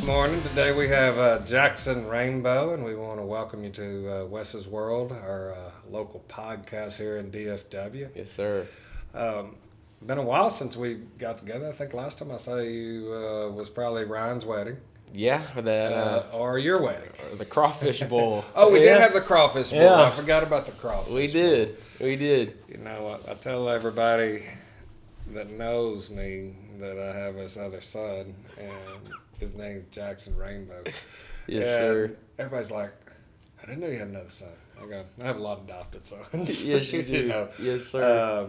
morning. Today we have Jackson Rainbow, and we want to welcome you to Wes's World, our local podcast here in DFW. Yes, sir. Been a while since we got together. I think last time I saw you was probably Ryan's wedding, Yeah, that or your wedding. the crawfish bowl. Oh, we Yeah. did have the crawfish bowl. Yeah. I forgot about the crawfish. We did. We did. You know, I tell everybody that knows me that I have this other son, and his name's Jackson Rainbow. Yes, and sir. Everybody's like, I didn't know you had another son. I go, I have a lot of adopted sons. Yes, you do. know. Yes, sir.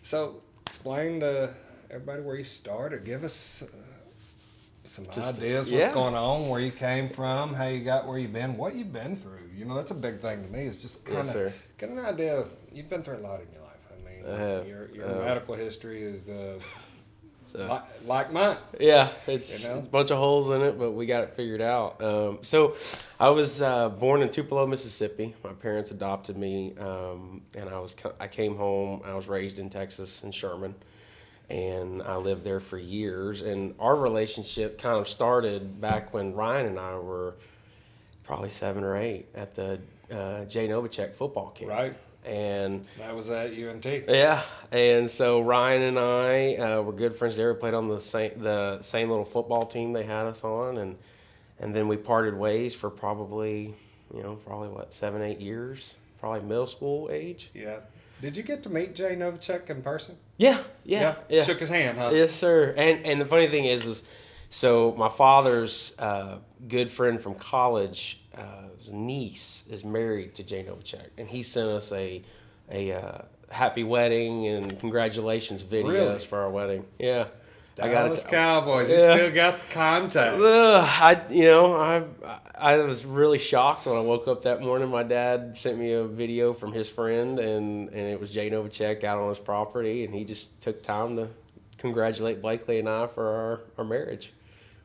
So explain to everybody where you started. Give us some ideas. What's going on, where you came from, how you got where you've been, what you've been through. You know, that's a big thing to me. Is just kind Yes, of sir. get an idea. You've been through a lot in your life. I mean, I have. your medical history is So, like mine. yeah, it's You know? a bunch of holes in it, but we got it figured out. So I was born in Tupelo, Mississippi. My parents adopted me, and I came home. I was raised in Texas, in Sherman, and I lived there for years. And our relationship kind of started back when Ryan and I were probably 7 or 8 at the Jay Novacek football camp. Right. And That was at UNT. yeah, and so Ryan and I were good friends there. We played on the same little football team they had us on, and then we parted ways for probably what 7, 8 years, probably middle school age. Yeah. Did you get to meet Jay Novacek in person? Yeah. Shook his hand, huh? Yes, sir. And the funny thing is so my father's good friend from college, his niece is married to Jay Novacek, and he sent us a happy wedding and congratulations videos Really? for our wedding. Yeah, Dallas Cowboys. You Yeah. still got the contact. I was really shocked when I woke up that morning. My dad sent me a video from his friend, and it was Jay Novacek out on his property, and he just took time to congratulate Blakely and I for our marriage.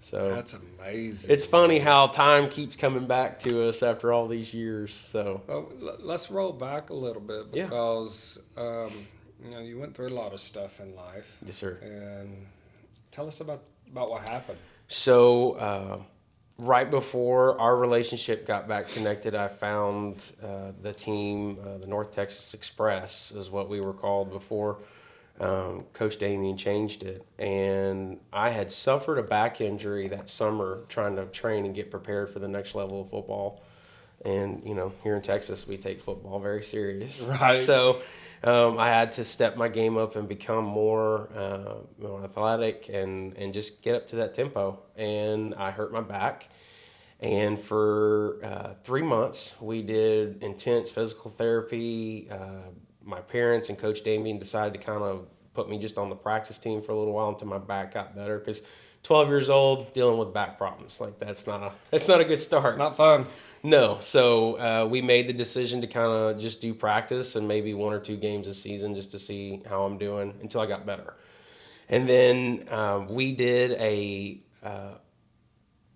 So That's amazing. it's funny how time keeps coming back to us after all these years. So Well, let's roll back a little bit Yeah. because you went through a lot of stuff in life. yes, sir. And tell us about what happened. So right before our relationship got back connected, I found the team, the North Texas Express is what we were called before Coach Damien changed it. And I had suffered a back injury that summer trying to train and get prepared for the next level of football. And, here in Texas, we take football very serious. Right. So I had to step my game up and become more athletic and just get up to that tempo. And I hurt my back. And for 3 months, we did intense physical therapy. My parents and Coach Damien decided to kind of put me just on the practice team for a little while until my back got better. Because 12 years old, dealing with back problems, like that's not a good start. Not fun. No, so we made the decision to kind of just do practice and maybe 1 or 2 games a season just to see how I'm doing until I got better. And then we did an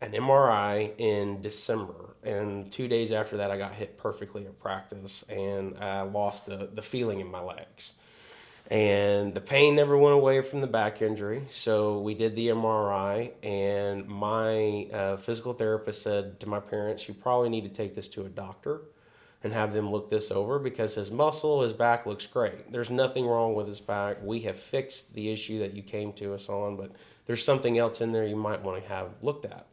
MRI in December, and 2 days after that, I got hit perfectly at practice, and I lost the feeling in my legs. And the pain never went away from the back injury, so we did the MRI, and my physical therapist said to my parents, you probably need to take this to a doctor and have them look this over because his back looks great. There's nothing wrong with his back. We have fixed the issue that you came to us on, but there's something else in there you might want to have looked at.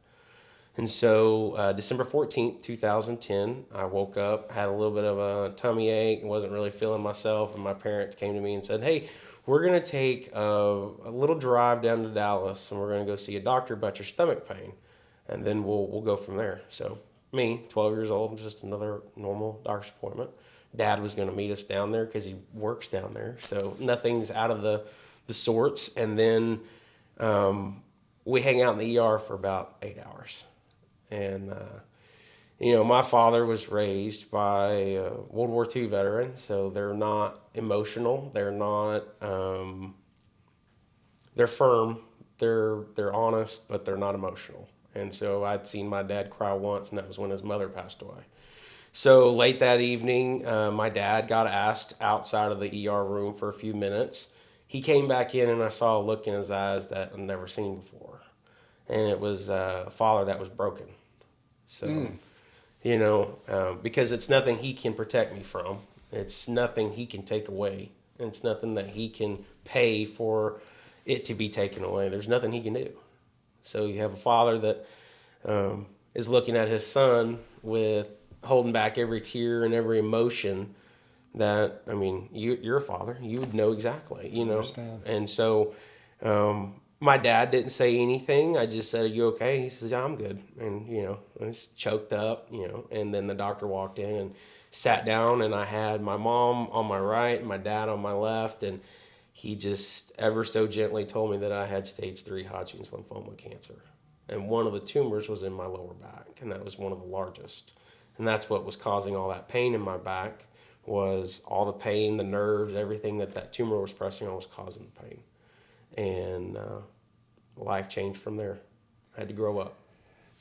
And so December 14th, 2010, I woke up, had a little bit of a tummy ache, wasn't really feeling myself, and my parents came to me and said, hey, we're going to take a little drive down to Dallas, and we're going to go see a doctor about your stomach pain, and then we'll go from there. So me, 12 years old, just another normal doctor's appointment. Dad was going to meet us down there because he works down there, so nothing's out of the sorts. And then we hang out in the ER for about 8 hours. And, my father was raised by a World War II veteran, so they're not emotional. They're not, they're firm. They're honest, but they're not emotional. And so I'd seen my dad cry once, and that was when his mother passed away. So late that evening, my dad got asked outside of the ER room for a few minutes. He came back in, and I saw a look in his eyes that I'd never seen before. and it was a father that was broken. So, because it's nothing he can protect me from. It's nothing he can take away. And it's nothing that he can pay for it to be taken away. There's nothing he can do. So you have a father that is looking at his son with holding back every tear and every emotion that, I mean, you're a father. You would know exactly, I understand. And so my dad didn't say anything. I just said, "Are you okay?" He says, "Yeah, I'm good." And, I was choked up, and then the doctor walked in and sat down, and I had my mom on my right and my dad on my left, and he just ever so gently told me that I had stage 3 Hodgkin's lymphoma cancer. And one of the tumors was in my lower back, and that was one of the largest. And that's what was causing all that pain in my back, was all the pain, the nerves, everything that tumor was pressing on was causing the pain. And life changed from there. I had to grow up.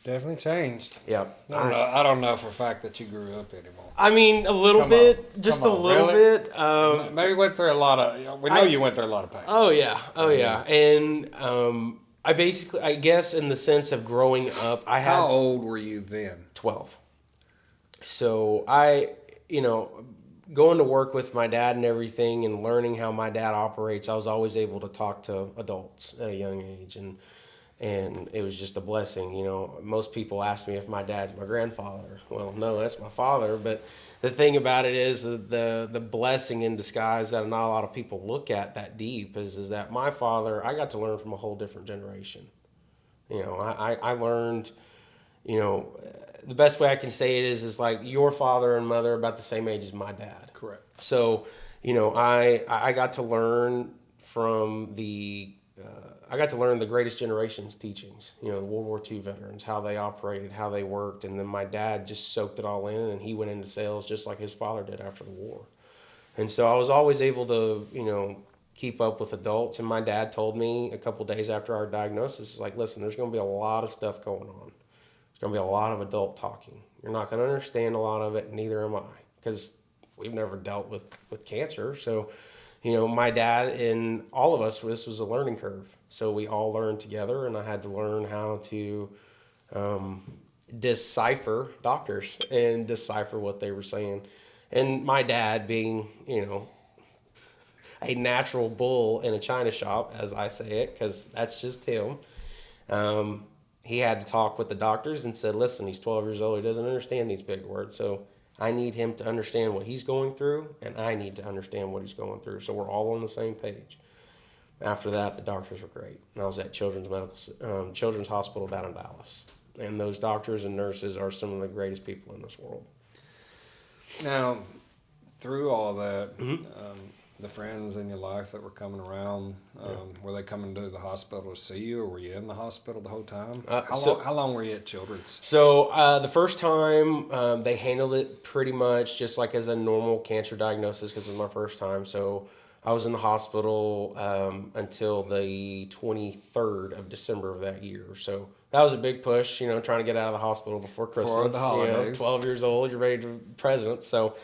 Definitely changed. Yep. I don't know for a fact that you grew up anymore. I mean, a little bit, just a little bit. Maybe went through a lot of. We know you went through a lot of pain. Oh yeah, and I guess in the sense of growing up, I had. How old were you then? 12. So going to work with my dad and everything, and learning how my dad operates, I was always able to talk to adults at a young age, and it was just a blessing. Most people ask me if my dad's my grandfather. Well, no, that's my father. But the thing about it is the blessing in disguise that not a lot of people look at that deep is that my father, I got to learn from a whole different generation. I learned, the best way I can say it is like your father and mother are about the same age as my dad. Correct. So, I got to learn from I got to learn the greatest generation's teachings, the World War II veterans, how they operated, how they worked. And then my dad just soaked it all in, and he went into sales just like his father did after the war. And so I was always able to, keep up with adults. And my dad told me a couple days after our diagnosis, like, listen, there's going to be a lot of stuff going on. There's going to be a lot of adult talking. You're not going to understand a lot of it, and neither am I, because we've never dealt with cancer. So, my dad and all of us, this was a learning curve. So we all learned together, and I had to learn how to decipher doctors and decipher what they were saying. And my dad being, a natural bull in a china shop, as I say it, because that's just him. He had to talk with the doctors and said, listen, he's 12 years old. He doesn't understand these big words. So I need him to understand what he's going through, and I need to understand what he's going through. So we're all on the same page. After that, the doctors were great. And I was at Children's Hospital down in Dallas. And those doctors and nurses are some of the greatest people in this world. Now, through all that, the friends in your life that were coming around, were they coming to the hospital to see you, or were you in the hospital the whole time? How long were you at Children's? So the first time, they handled it pretty much just like as a normal cancer diagnosis, because it was my first time. So I was in the hospital until the 23rd of December of that year. So that was a big push, trying to get out of the hospital before Christmas. For the holidays. 12 years old, you're ready to present. So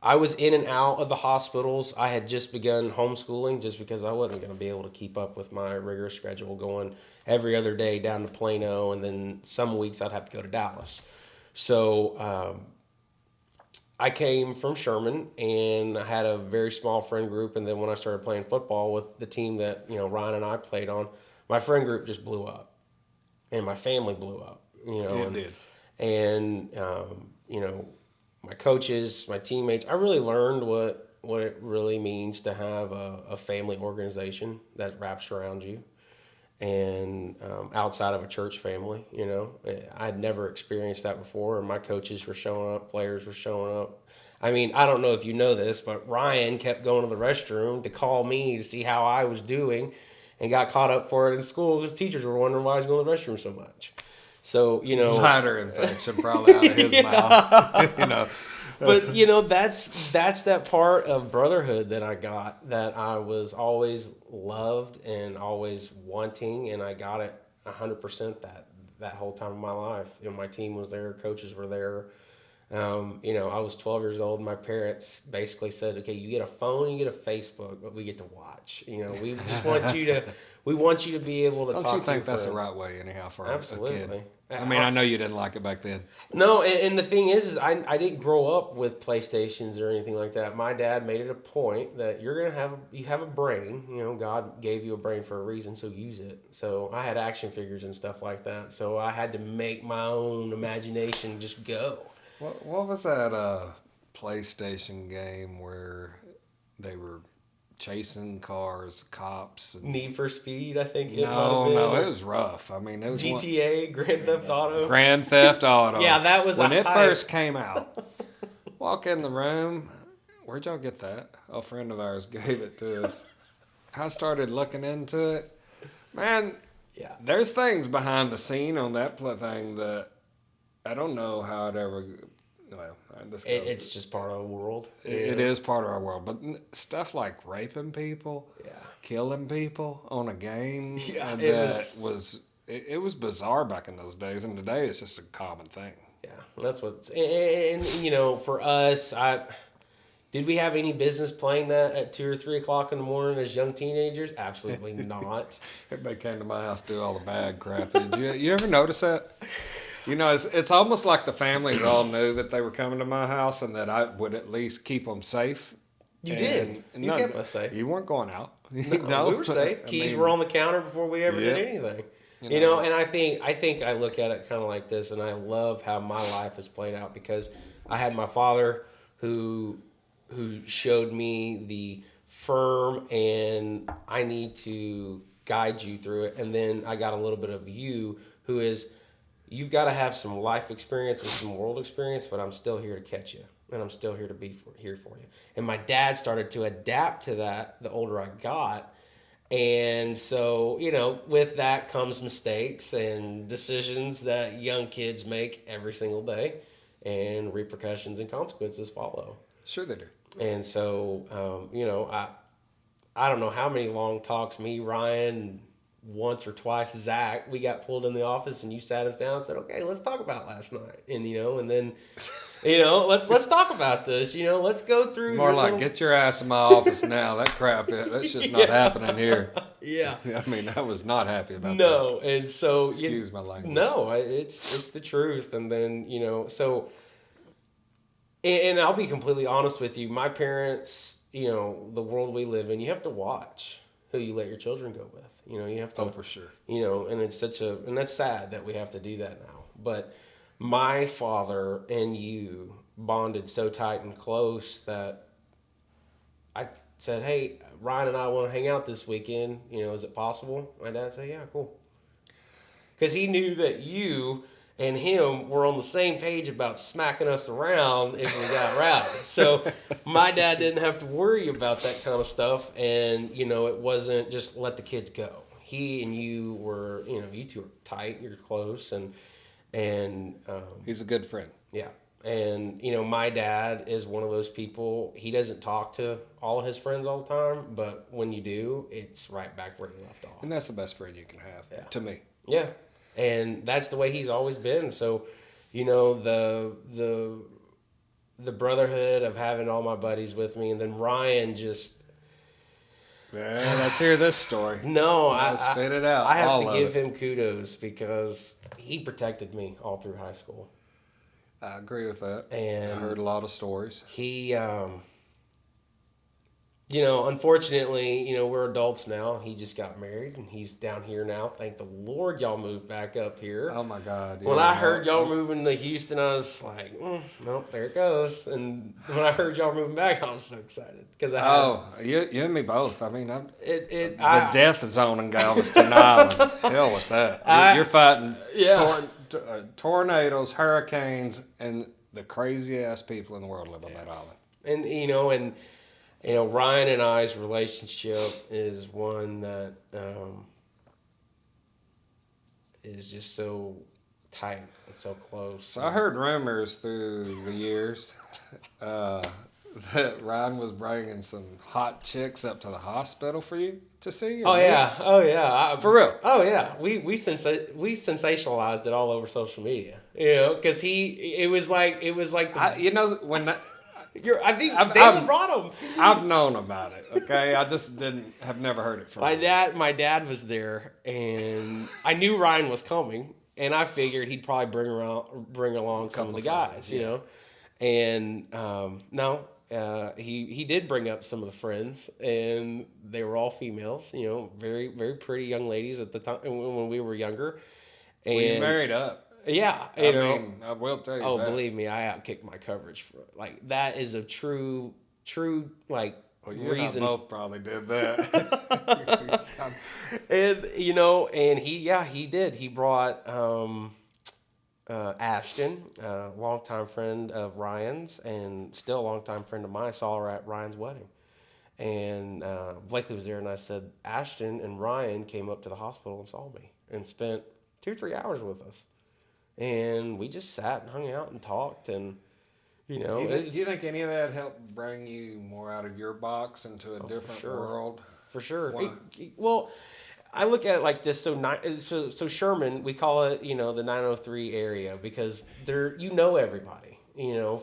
I was in and out of the hospitals. I had just begun homeschooling just because I wasn't going to be able to keep up with my rigorous schedule going every other day down to Plano, and then some weeks I'd have to go to Dallas. So I came from Sherman, and I had a very small friend group, and then when I started playing football with the team that Ryan and I played on, my friend group just blew up, and my family blew up. It did. And my coaches, my teammates, I really learned what it really means to have a family organization that wraps around you, and outside of a church family. I'd never experienced that before, and my coaches were showing up, players were showing up. I mean, I don't know if you know this, but Ryan kept going to the restroom to call me to see how I was doing, and got caught up for it in school because teachers were wondering why I was going to the restroom so much. So, bladder infection probably out of his mouth. But that's that part of brotherhood that I got, that I was always loved and always wanting, and I got it 100% that whole time of my life. My team was there, coaches were there. I was 12 years old. My parents basically said, "Okay, you get a phone, you get a Facebook, but we get to watch. We just want you to, we want you to be able to Don't talk you to your think that's the friends." right way, anyhow, for a kid? Absolutely. I mean, I know you didn't like it back then. No, and the thing is I didn't grow up with PlayStations or anything like that. My dad made it a point that you have a brain. God gave you a brain for a reason, so use it. So I had action figures and stuff like that. So I had to make my own imagination just go. What was that PlayStation game where they were chasing cars, cops? Need for Speed, I think it might have No, been. no, it was rough. I mean, it was GTA, Grand Theft Auto. Grand Theft Auto. Yeah, that was when a it hype. first came out. Walk in the room. Where'd y'all get that? A friend of ours gave it to us. I started looking into it. Man, Yeah. there's things behind the scene on that thing that I don't know how it ever. Well, It's just part of the world. it is part of our world, but stuff like raping people, Yeah. killing people on a game, Yeah, and it it was bizarre back in those days, and today it's just a common thing. Yeah, that's what. And for us, did we have any business playing that at 2 or 3 o'clock in the morning as young teenagers? Absolutely not. Everybody came to my house to do all the bad crap. Did you ever notice that? It's almost like the families all knew that they were coming to my house and that I would at least keep them safe. You did. You kept us safe. You weren't going out. No, we were safe. Keys were on the counter before we ever did anything. And I think I look at it kind of like this, and I love how my life has played out because I had my father who showed me the firm and I need to guide you through it, and then I got a little bit of you who is you've got to have some life experience and some world experience, but I'm still here to catch you, and I'm still here to be here for you. And my dad started to adapt to that the older I got. And so, with that comes mistakes and decisions that young kids make every single day, and repercussions and consequences follow. Sure they do. And so, I don't know how many long talks me, Ryan, once or twice, Zach, we got pulled in the office and you sat us down and said, "Okay, let's talk about last night." And then let's talk about this. Let's go through. More like, get your ass in my office now. That crap, that's just not happening here. Yeah. I mean, I was not happy about that. No, and so excuse my language. No, it's the truth. And then so, and I'll be completely honest with you. My parents, the world we live in, you have to watch who you let your children go with. You have to. Oh, for sure. And it's and that's sad that we have to do that now. But my father and you bonded so tight and close that I said, "Hey, Ryan and I want to hang out this weekend. Is it possible?" My dad said, "Yeah, cool." Because he knew that you and him were on the same page about smacking us around if we got rowdy. So my dad didn't have to worry about that kind of stuff. And, it wasn't just let the kids go. He and you were, you two are tight, you're close. And he's a good friend. Yeah. And, my dad is one of those people, he doesn't talk to all of his friends all the time. But when you do, it's right back where you left off. And that's the best friend you can have, to me. Yeah. And that's the way he's always been. So, the brotherhood of having all my buddies with me, and then Ryan just. Yeah, let's hear this story. No, spit it out. I have to give him kudos because he protected me all through high school. I agree with that. And I heard a lot of stories. He, unfortunately, we're adults now. He just got married and he's down here now. Thank the Lord y'all moved back up here. Oh my God. When I heard y'all moving to Houston, I was like, well, there it goes. And when I heard y'all moving back, I was so excited. You and me both. I mean, the death zone in Galveston Island. Hell with that. You're fighting tornadoes, hurricanes, and the crazy ass people in the world live on that island. And Ryan and I's relationship is one that is just so tight and so close. So I heard rumors through the years that Ryan was bringing some hot chicks up to the hospital for you to see? Oh yeah, For real? Oh yeah, we sensationalized it all over social media. Because it was like When that, I think I've, David I've, brought him. I've known about it. Okay, I just have never heard it from My you. dad was there, and I knew Ryan was coming, and I figured he'd probably bring along some of the guys, friends, you know. And no, he did bring up some of the friends, and they were all females, very very pretty young ladies at the time when we were younger. And Well, you married up. yeah, I mean, I will tell you oh, that. believe me, I outkicked my coverage for like that is a true like Well, you reason. and I both probably did that. And he did. He brought Ashton, longtime friend of Ryan's, and still a longtime friend of mine. I saw her at Ryan's wedding, and Blakely was there, and I said Ashton and Ryan came up to the hospital and saw me and spent 2-3 hours with us, and we just sat and hung out and talked, and Do you think any of that helped bring you more out of your box into a different world? For sure. Why? Well, I look at it like this. So Sherman, we call it, the 903 area because everybody.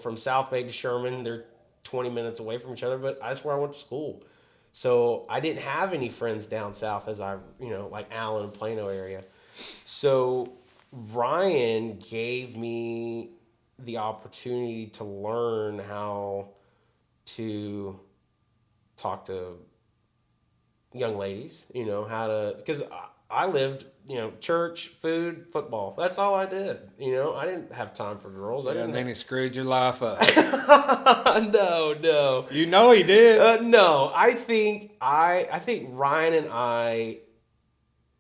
From South Bay to Sherman, they're 20 minutes away from each other, but that's where I went to school. So I didn't have any friends down south like Allen and Plano area. So Ryan gave me the opportunity to learn how to talk to young ladies, how to, because I lived, church, food, football. That's all I did. I didn't have time for girls. And then he screwed your life up. No. You know he did. No, I think Ryan and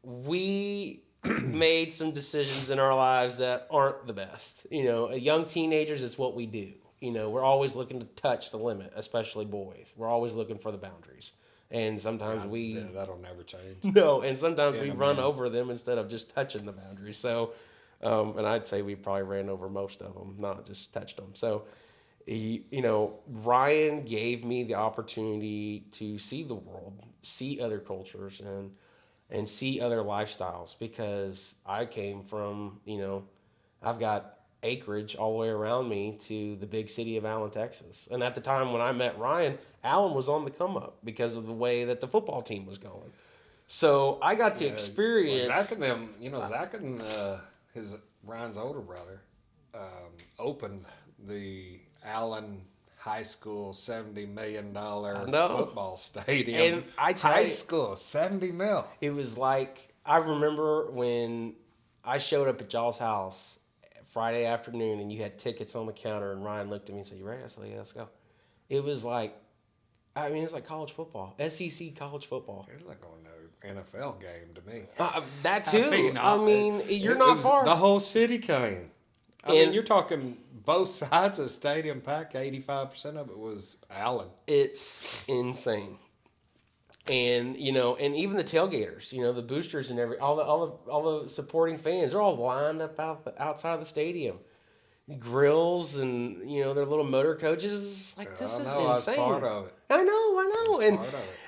we made some decisions in our lives that aren't the best. Young teenagers is what we do. We're always looking to touch the limit, especially boys. We're always looking for the boundaries. And sometimes that'll never change. No, and sometimes we run over them instead of just touching the boundaries. So, and I'd say we probably ran over most of them, not just touched them. So, Ryan gave me the opportunity to see the world, see other cultures, and see other lifestyles because I came from, I've got acreage all the way around me to the big city of Allen, Texas. And at the time when I met Ryan, Allen was on the come up because of the way that the football team was going. So I got to experience. Well, Zach and them, Zach and Ryan's older brother opened the Allen High School $70 million football stadium. And I tell high school, $70 million. It was like, I remember when I showed up at y'all's house Friday afternoon and you had tickets on the counter and Ryan looked at me and said, "You ready?" I said, "Yeah, let's go." It was like, it's like college football, SEC college football. It's like going to an NFL game to me. That too. You're not far. The whole city came. I mean, you're talking both sides of the stadium packed. 85% of it was Allen. It's insane. And and even the tailgaters, the boosters and all the supporting fans, they're all lined up outside of the stadium. Grills and their little motor coaches. It's like this is insane. I was part of it. I know.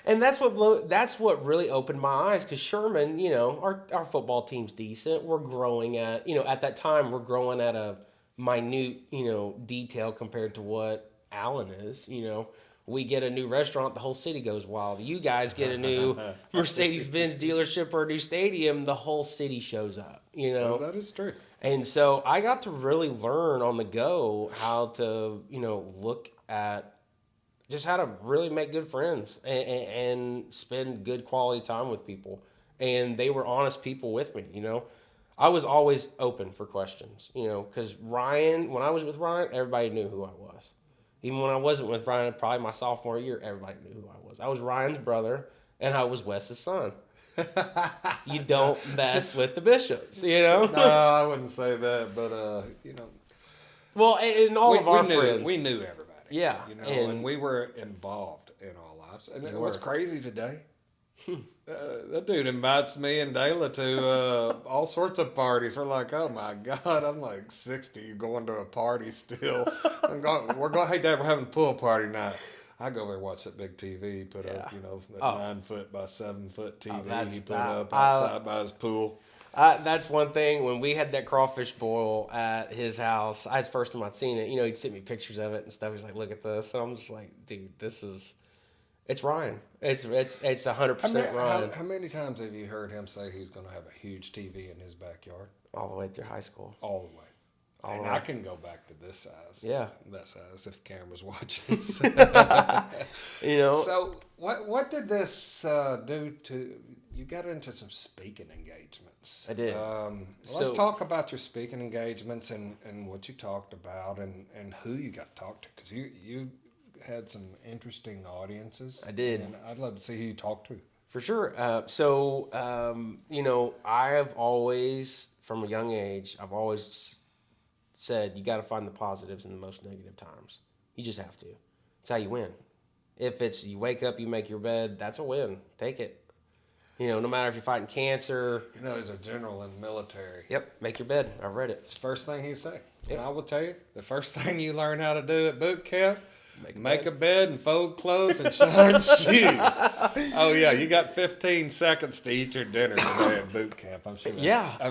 And that's what really opened my eyes because Sherman, our football team's decent. We're growing at at that time we're growing at a minute detail compared to what Allen is. We get a new restaurant, the whole city goes wild. You guys get a new Mercedes-Benz dealership or a new stadium, the whole city shows up, Well, that is true. And so I got to really learn on the go how to, look at just how to really make good friends and spend good quality time with people. And they were honest people with me, I was always open for questions, because Ryan, when I was with Ryan, everybody knew who I was. Even when I wasn't with Ryan, probably my sophomore year, everybody knew who I was. I was Ryan's brother, and I was Wes's son. You don't mess with the Bishops, No, I wouldn't say that, but Well, and all of our friends, we knew everybody. Yeah, and we were involved in our lives. And what's crazy today, That dude invites me and Dayla to all sorts of parties. We're like, oh my God, I'm like 60 going to a party still. We're going, hey, Dad, we're having a pool party night. I go over and watch that big TV he put Yeah. up, that Oh, 9 foot by 7 foot oh, TV that's he put that. up outside by his pool. That's one thing. When we had that crawfish boil at his house, I was the first time I'd seen it. He'd send me pictures of it and stuff. He's like, "Look at this," and I'm just like, "Dude, it's Ryan. It's 100% Ryan." How many times have you heard him say he's going to have a huge TV in his backyard? All the way through high school. All the way. All And the I way. can go back to this size. Yeah. That size if the camera's watching us. You know. So what did this do to you? Got into some speaking engagements. I did. Let's talk about your speaking engagements and what you talked about and who you got to talk to, because you had some interesting audiences. I did. And I'd love to see who you talked to. For sure. I have always, from a young age, I've always said you got to find the positives in the most negative times. You just have to. It's how you win. If it's you wake up, you make your bed, that's a win. Take it. No matter if you're fighting cancer. He's a general in the military. Yep, make your bed. I've read it. It's the first thing he say. Yep. And I will tell you, the first thing you learn how to do at boot camp, make a a bed and fold clothes and shine shoes. Oh yeah, you got 15 seconds to eat your dinner today at boot camp. I'm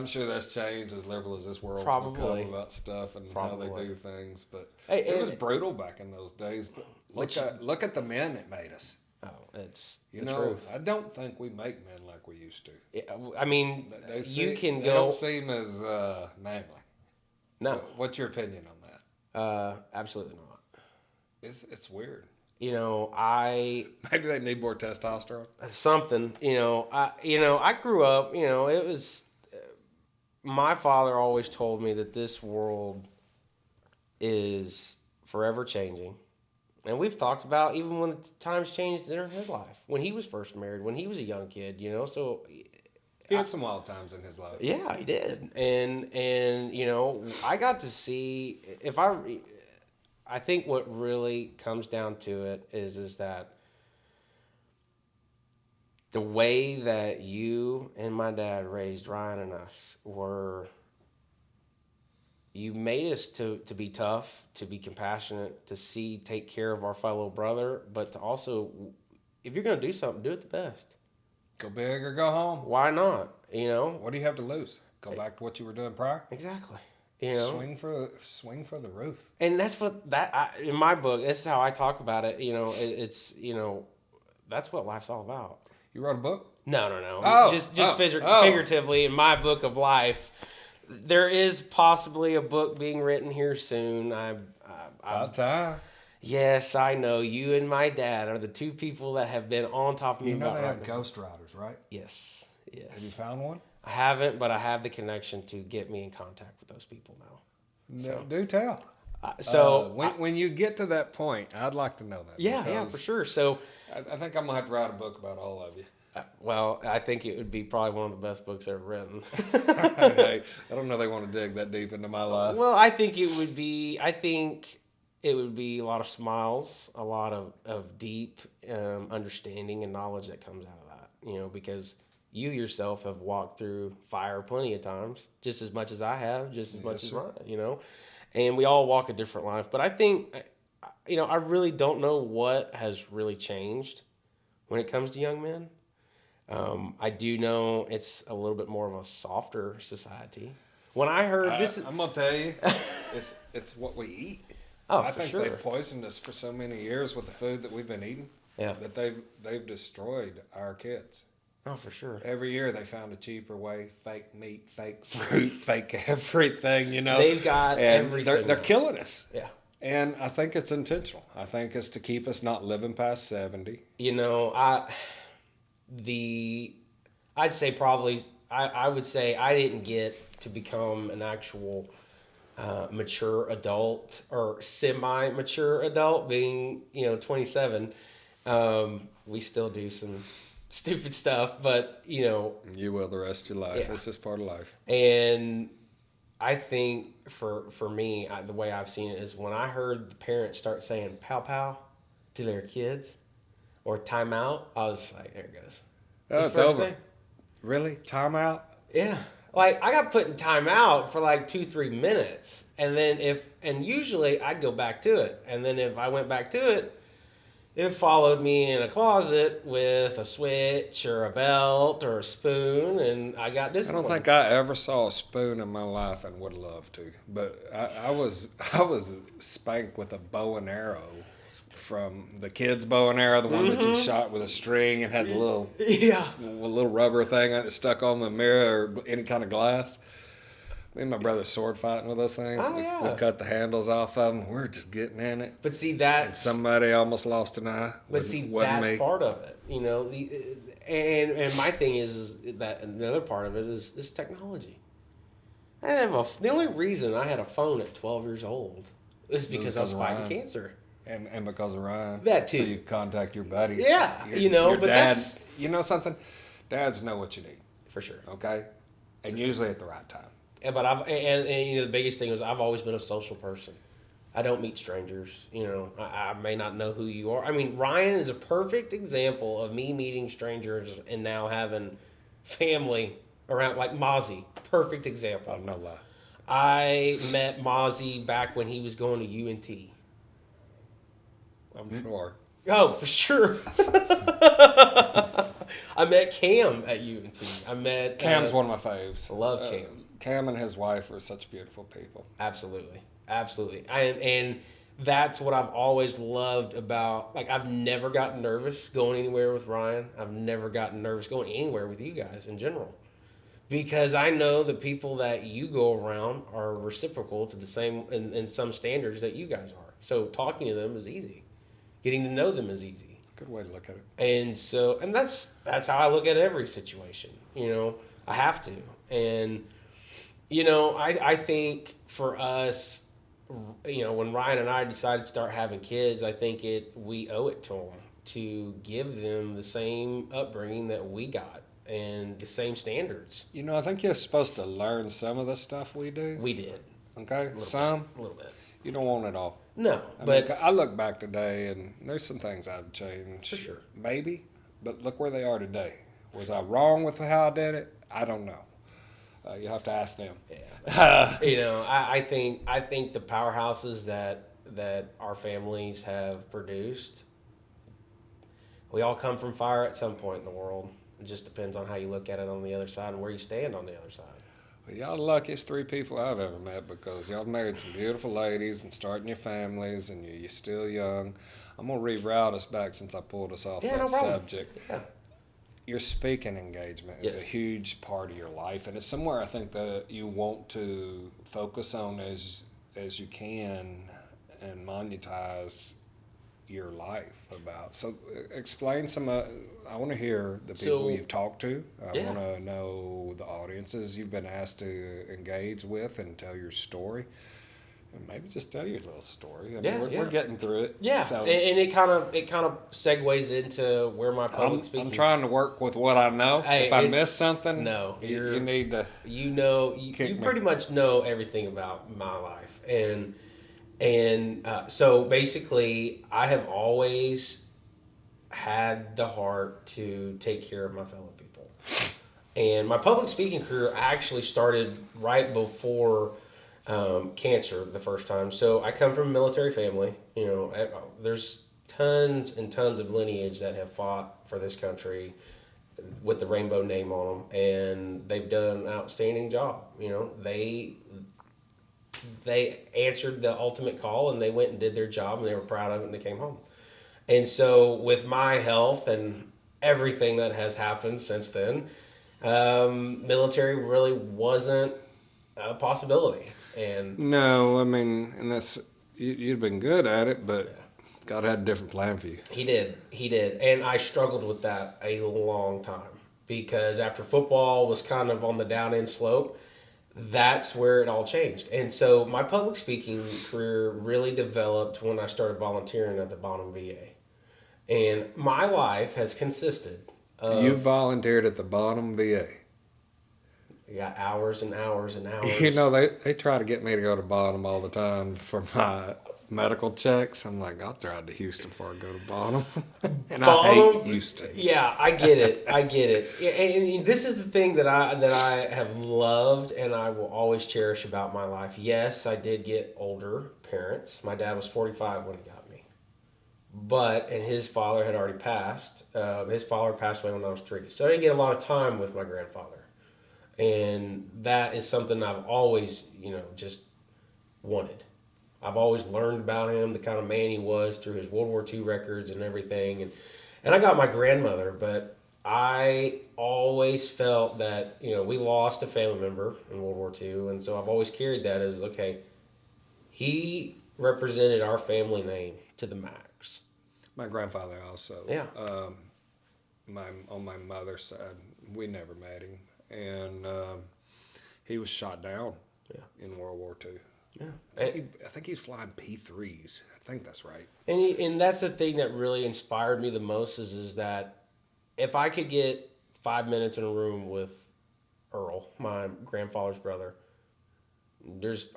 sure that's changed as liberal as this world's Probably. become about stuff and how they do things. But Hey, it was brutal back in those days. Look at the men that made us. Oh, it's the truth. I don't think we make men like we used to. Yeah, I mean, They they don't seem as manly. No. What's your opinion on that? Absolutely not. It's weird. Maybe they need more testosterone. Something. I grew up. It was my father always told me that this world is forever changing. And we've talked about even when times changed in his life, when he was first married, when he was a young kid, so he had some wild times in his life. Yeah, he did. And I got to see I think what really comes down to it is that the way that you and my dad raised Ryan and us you made us to be tough, to be compassionate, to take care of our fellow brother, but to also, if you're going to do something, do it the best. Go big or go home. Why not? What do you have to lose? Go back to what you were doing prior. Exactly. Swing for the roof. And that's what in my book. This is how I talk about it. It's that's what life's all about. You wrote a book? No. Oh, just figuratively in my book of life. There is possibly a book being written here soon. About time. Yes, I know. You and my dad are the two people that have been on top of me. They have ghostwriters, right? Yes. Have you found one? I haven't, but I have the connection to get me in contact with those people now. No, do tell. When you get to that point, I'd like to know that. Yeah, for sure. So I think I'm gonna have to write a book about all of you. Well, I think it would be probably one of the best books ever written. I don't know they want to dig that deep into my life. Well, I think it would be a lot of smiles, a lot of deep understanding and knowledge that comes out of that. Because you yourself have walked through fire plenty of times, just as much as I have, just as much as Ryan, and we all walk a different life. But I think, I really don't know what has really changed when it comes to young men. I do know it's a little bit more of a softer society. When I heard I'm gonna tell you, it's what we eat. Oh, I for think sure. they've poisoned us for so many years with the food that we've been eating. Yeah. That they've destroyed our kids. Oh, for sure. Every year they found a cheaper way: fake meat, fake fruit, fake everything. They've got everything. They're killing us. Yeah. And I think it's intentional. I think it's to keep us not living past 70. I'd say probably I would say I didn't get to become an actual mature adult or semi-mature adult, being 27. We still do some stupid stuff, but you will the rest of your life. Yeah. It's just part of life. And I think for me, the way I've seen it is when I heard the parents start saying "pow pow" to their kids or "time out," I was like, "There it goes." Oh, it's over. Day. Really? Timeout? Yeah. Like, I got put in timeout for like 2-3 minutes. And then usually I'd go back to it. And then if I went back to it, it followed me in a closet with a switch or a belt or a spoon, and I got disciplined. I don't think I ever saw a spoon in my life and would love to. But I was spanked with a bow and arrow from the kids' bow and arrow, the one that you shot with a string and had the little rubber thing that stuck on the mirror or any kind of glass. Me and my brother sword fighting with those things. We cut the handles off of them. We're just getting in it. But see, and somebody almost lost an eye. But that's part of it. You know, and my thing is that another part of it is technology. The only reason I had a phone at 12 years old is because I was fighting cancer. And because of Ryan. That too. So you contact your buddies. Yeah, your dad, you know something? Dads know what you need. For sure. Okay? And usually at the right time. Yeah, but the biggest thing is I've always been a social person. I don't meet strangers. I may not know who you are. I mean, Ryan is a perfect example of me meeting strangers and now having family around, like Mozzie. Perfect example. Oh, no lie. I met Mozzie back when he was going to UNT. I'm sure. Oh, for sure. I met Cam at UNT. Cam's one of my faves. I love Cam. Cam and his wife are such beautiful people. Absolutely. And that's what I've always loved about, like, I've never gotten nervous going anywhere with Ryan. I've never gotten nervous going anywhere with you guys in general. Because I know the people that you go around are reciprocal to the same, in some standards that you guys are. So talking to them is easy. Getting to know them is easy. It's a good way to look at it. And that's how I look at every situation. I have to. And, I think for us, when Ryan and I decided to start having kids, I think we owe it to them to give them the same upbringing that we got and the same standards. I think you're supposed to learn some of the stuff we do. We did. Okay? A little bit. You don't want it all. No, I look back today and there's some things I'd change. For sure. Maybe, but look where they are today. Was I wrong with how I did it? I don't know. You have to ask them. Yeah. I think the powerhouses that our families have produced, we all come from fire at some point in the world. It just depends on how you look at it on the other side and where you stand on the other side. Well, y'all the luckiest 3 people I've ever met because y'all married some beautiful ladies and starting your families and you're still young. I'm going to reroute us back since I pulled us off that subject. Yeah. Your speaking engagement is a huge part of your life, and it's somewhere I think that you want to focus on as you can and monetize your life about. So explain some, I want to hear the people you've talked to. I want to know the audiences you've been asked to engage with and tell your story. And maybe just tell your little story. We're getting through it. Yeah, so, and it kind of segues into where my public speaking. I'm trying to work with what I know. Hey, if I miss something, you need to. You pretty much know everything about my life, and so basically, I have always had the heart to take care of my fellow people, and my public speaking career actually started right before cancer the first time. So I come from a military family. There's tons and tons of lineage that have fought for this country with the rainbow name on them, and they've done an outstanding job. They answered the ultimate call and they went and did their job and they were proud of it and they came home. And so with my health and everything that has happened since then, military really wasn't a possibility. And no, I mean, and that's you'd been good at it, but God had a different plan for you. He did, and I struggled with that a long time because after football was kind of on the down end slope, that's where it all changed. And so my public speaking career really developed when I started volunteering at the Bonham VA, and my life has consisted of. You volunteered at the Bonham VA. I got hours and hours and hours. They try to get me to go to Bonham all the time for my medical checks. I'm like, I'll drive to Houston before I go to Bonham. And I hate Bonham, Houston. yeah, I get it. I get it. Yeah, and this is the thing that I have loved and I will always cherish about my life. Yes, I did get older parents. My dad was 45 when he got me, and his father had already passed. His father passed away when I was 3, so I didn't get a lot of time with my grandfather, and that is something I've always, just wanted. I've always learned about him, the kind of man he was through his World War II records and everything. And I got my grandmother, but I always felt that, we lost a family member in World War II. And so I've always carried that as, okay, he represented our family name to the max. My grandfather also. Yeah. On my mother's side, we never met him. And he was shot down in World War II. Yeah. I think he's flying P3s. I think that's right. And that's the thing that really inspired me the most is that if I could get 5 minutes in a room with Earl, my grandfather's brother,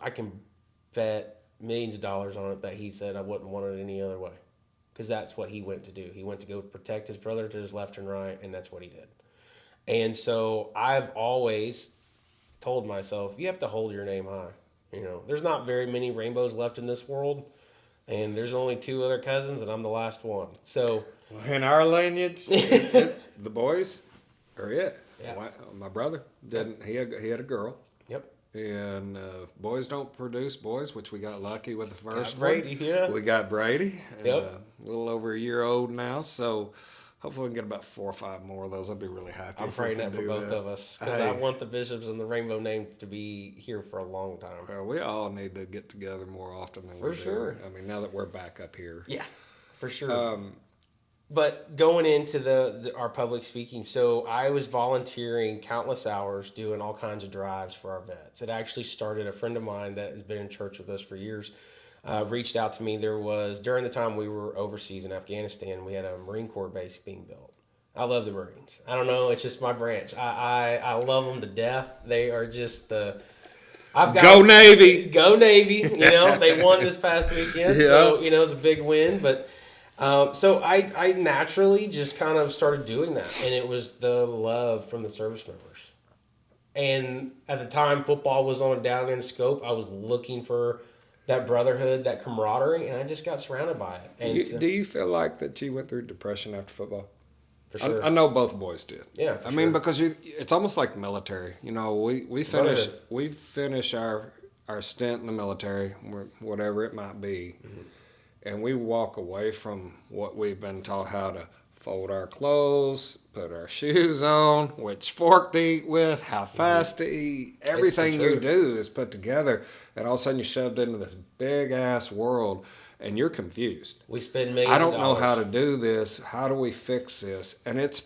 I can bet millions of dollars on it that he said I wouldn't want it any other way. Because that's what he went to do. He went to go protect his brother to his left and right, and that's what he did. And so I've always told myself, you have to hold your name high. There's not very many rainbows left in this world, and there's only 2 other cousins, and I'm the last one. So in our lineage, the boys are it. Yeah. My brother didn't. He had a girl. Yep. And boys don't produce boys, which we got lucky with the first Brady, one. yeah. We got Brady. Yep. A little over a year old now, so hopefully we can get about 4 or 5 more of those. I'd be really happy. I'm praying that for both of us because I want the Bishops and the Rainbow name to be here for a long time. Well, we all need to get together more often than we do. For sure. I mean, now that we're back up here. Yeah, for sure. But going into our public speaking, so I was volunteering countless hours doing all kinds of drives for our vets. It actually started, a friend of mine that has been in church with us for years reached out to me. There was, during the time we were overseas in Afghanistan, we had a Marine Corps base being built. I love the Marines. I don't know, it's just my branch. I love them to death. They are just Go Navy! Go Navy! They won this past weekend, so it was a big win, but... So I naturally just kind of started doing that, and it was the love from the service members. And at the time, football was on a down-end scope. I was looking for that brotherhood, that camaraderie, and I just got surrounded by it. And Do you feel like that you went through depression after football? For sure. I know both boys did. Yeah, I mean, because it's almost like military. We finish our stint in the military, whatever it might be. Mm-hmm. And we walk away from what we've been taught, how to fold our clothes, put our shoes on, which fork to eat with, how fast to eat. Everything you do is put together, and all of a sudden you're shoved into this big-ass world, and you're confused. We spend millions I don't of know dollars. how to do this. How do we fix this? And it's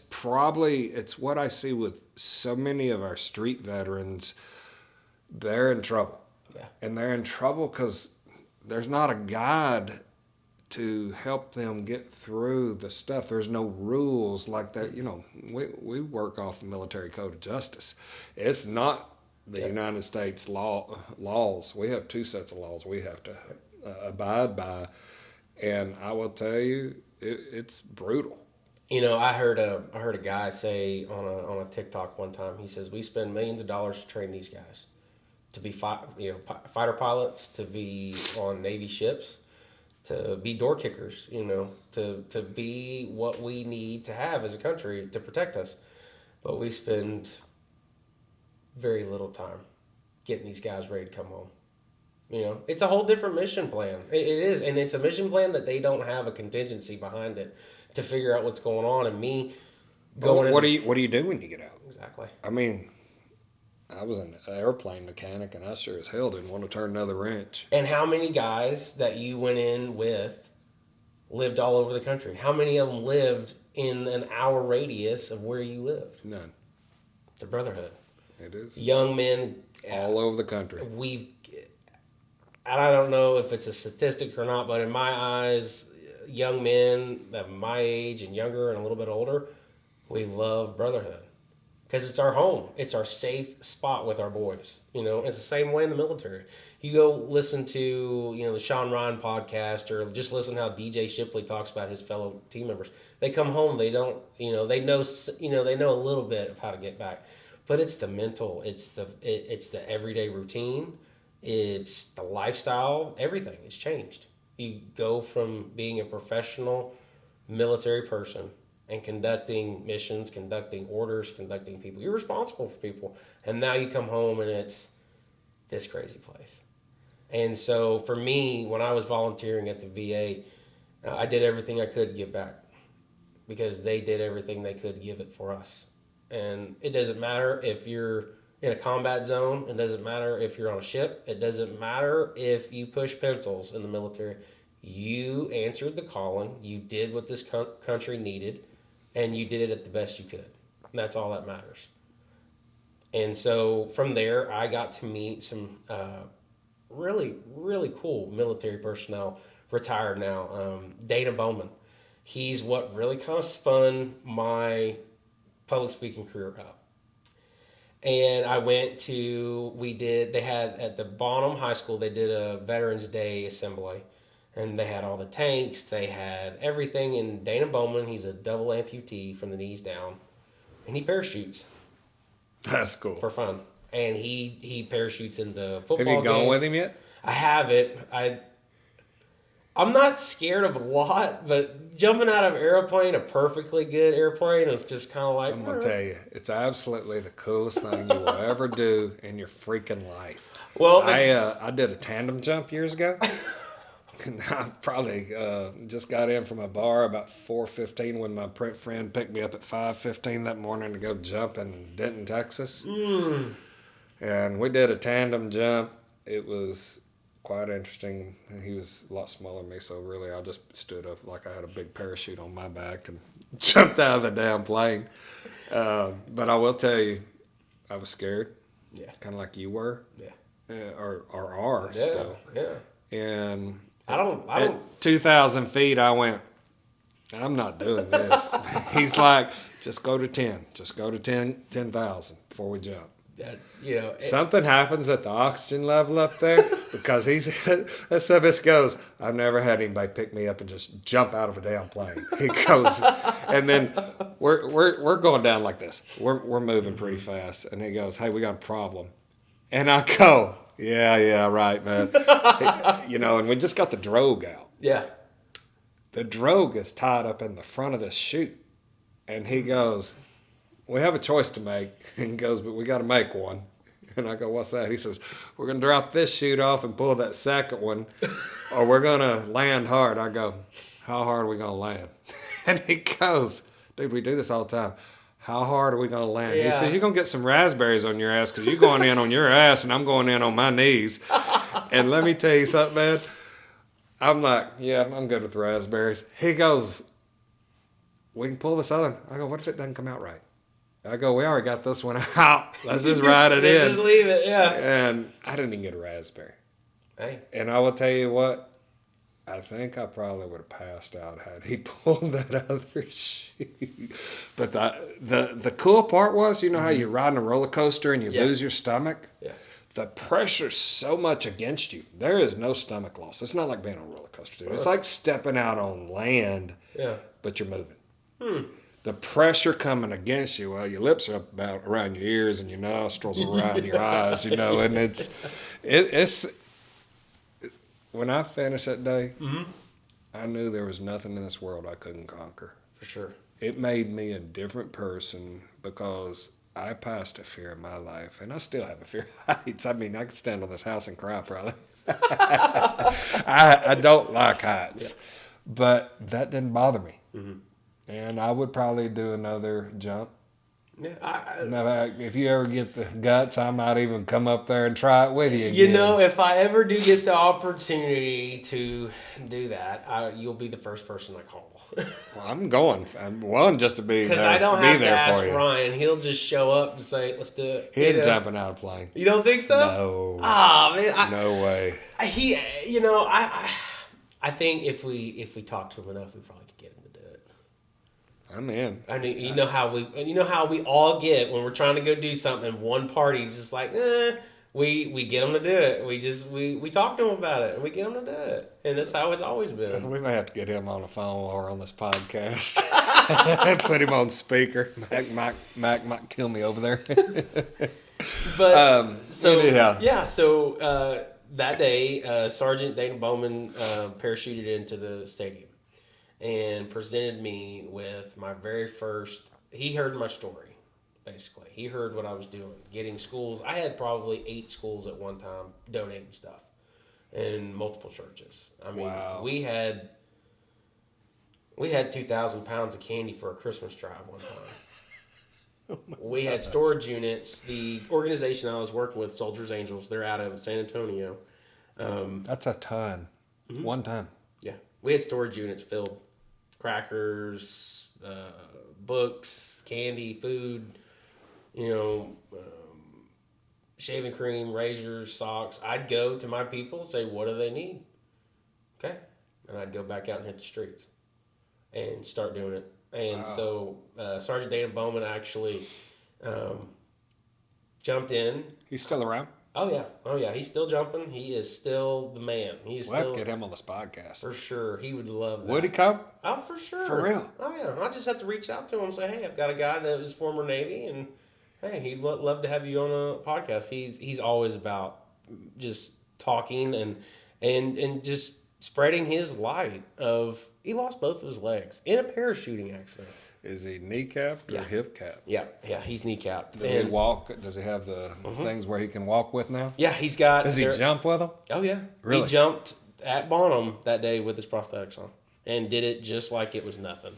what I see with so many of our street veterans. They're in trouble. Yeah. And they're in trouble because there's not a guide to help them get through the stuff. There's no rules like that. We work off the military code of justice. It's not the United States laws. We have 2 sets of laws we have to abide by. And I will tell you, it's brutal. I heard a guy say on a TikTok one time. He says we spend millions of dollars to train these guys to be fighter pilots, to be on Navy ships, to be door kickers, to be what we need to have as a country to protect us. But we spend very little time getting these guys ready to come home. It's a whole different mission plan. It is, and it's a mission plan that they don't have a contingency behind it to figure out what's going on. And me going, what do you do when you get out? Exactly. I mean, I was an airplane mechanic, and I sure as hell didn't want to turn another wrench. And how many guys that you went in with lived all over the country? How many of them lived in an hour radius of where you lived? None. It's a brotherhood. It is. Young men. All over the country. And I don't know if it's a statistic or not, but in my eyes, young men that my age and younger and a little bit older, we love brotherhood. Because it's our home. It's our safe spot with our boys. It's the same way in the military. You go listen to, the Sean Ryan podcast, or just listen how DJ Shipley talks about his fellow team members. They come home, they don't, they know, they know a little bit of how to get back, but it's the mental, it's the everyday routine, it's the lifestyle, everything has changed. You go from being a professional military person and conducting missions, conducting orders, conducting people. You're responsible for people, and now you come home and it's this crazy place. And so for me, when I was volunteering at the VA, I did everything I could to give back because they did everything they could to give it for us. And it doesn't matter if you're in a combat zone. It doesn't matter if you're on a ship. It doesn't matter if you push pencils in the military. You answered the calling. You did what this country needed, and you did it at the best you could. And that's all that matters. And so from there, I got to meet some really, really cool military personnel, retired now. Dana Bowman. He's what really kind of spun my public speaking career up. And I went to, they had at the Bonham High School, they did a Veterans Day assembly. And they had all the tanks, they had everything. And Dana Bowman, he's a double amputee from the knees down. And he parachutes. That's cool. For fun. And he parachutes into football games. Have you gone with him yet? I haven't. I'm not scared of a lot, but jumping out of an airplane, a perfectly good airplane, is just kind of like... I'm going to tell you, it's absolutely the coolest thing you will ever do in your freaking life. Well, I did a tandem jump years ago. And I probably just got in from a bar about 4:15 when my friend picked me up at 5:15 that morning to go jump in Denton, Texas. And we did a tandem jump. It was quite interesting. He was a lot smaller than me, so really I just stood up like I had a big parachute on my back and jumped out of the damn plane. But I will tell you, I was scared. Yeah. Kind of like you were. Yeah. Or are still. Yeah. And... I don't. At 2,000 feet, I went, I'm not doing this. He's like, just go to 10. Just go to 10,000 before we jump. Something happens at the oxygen level up there because that's how this goes. I've never had anybody pick me up and just jump out of a damn plane. He goes, and then we're going down like this. We're moving pretty fast. And he goes, hey, we got a problem. And I go, yeah, right, man. And we just got the drogue out. Yeah. The drogue is tied up in the front of this chute. And he goes, we have a choice to make. And he goes, but we got to make one. And I go, what's that? He says, we're going to drop this chute off and pull that second one, or we're going to land hard. I go, how hard are we going to land? And he goes, dude, we do this all the time. How hard are we going to land? Yeah. He says, you're going to get some raspberries on your ass because you're going in on your ass and I'm going in on my knees. And let me tell you something, man. I'm like, yeah, I'm good with the raspberries. He goes, we can pull this other one. I go, what if it doesn't come out right? I go, we already got this one out. Let's just ride it in. Just leave it, yeah. And I didn't even get a raspberry. Hey. And I will tell you what, I think I probably would have passed out had he pulled that other chute. But the cool part was, how you're riding a roller coaster and you lose your stomach? Yeah. The pressure's so much against you. There is no stomach loss. It's not like being on a roller coaster, dude. It's like stepping out on land, but you're moving. The pressure coming against you, well, your lips are up about around your ears and your nostrils are around your eyes, and it's when I finished that day, I knew there was nothing in this world I couldn't conquer. For sure. It made me a different person because I passed a fear in my life, and I still have a fear of heights. I mean, I could stand on this house and cry probably. I don't like heights, but that didn't bother me. And I would probably do another jump. Yeah, if you ever get the guts, I might even come up there and try it with you again. If I ever do get the opportunity to do that, you'll be the first person I call. Well, I'm going. I'm willing just to be there. Because I don't have to ask Ryan. He'll just show up and say, let's do it. He ain't jumping out of a plane. You don't think so? No. Oh, man. No way. I think if we talk to him enough, we probably could get him to do it. I'm in. I mean, you know how we all get when we're trying to go do something. One party's just like, we get them to do it. We talk to them about it, and we get them to do it. And that's how it's always been. We may have to get him on the phone or on this podcast. Put him on speaker. Mac might kill me over there. But so yeah. So that day, Sergeant Dana Bowman parachuted into the stadium and presented me with my very first. He heard my story. Basically, he heard what I was doing, getting schools. I had probably 8 schools at one time donating stuff in multiple churches. I mean, wow. we had 2,000 pounds of candy for a Christmas drive one time. We had storage units. The organization I was working with, Soldiers Angels, they're out of San Antonio. That's a ton. Mm-hmm. One ton. Yeah. We had storage units filled. Crackers, books, candy, food, shaving cream, razors, socks. I'd go to my people, say, what do they need? Okay. And I'd go back out and hit the streets and start doing it. And so Sergeant Dana Bowman actually jumped in. He's still around? Oh yeah. He's still jumping. He is still the man. We'll get him on this podcast. For sure. He would love that. Would he come? Oh, for sure. For real? Oh, yeah. I just have to reach out to him and say, hey, I've got a guy that was former Navy, and hey, he'd love to have you on a podcast. He's always about just talking and just spreading his light of he lost both of his legs in a parachuting accident. Is he kneecapped or hip capped? Yeah, he's kneecapped. Does he walk? Does he have the things where he can walk with now? Yeah, he's got. Does he jump with them? Oh yeah, really? He jumped at Bonham that day with his prosthetics on and did it just like it was nothing.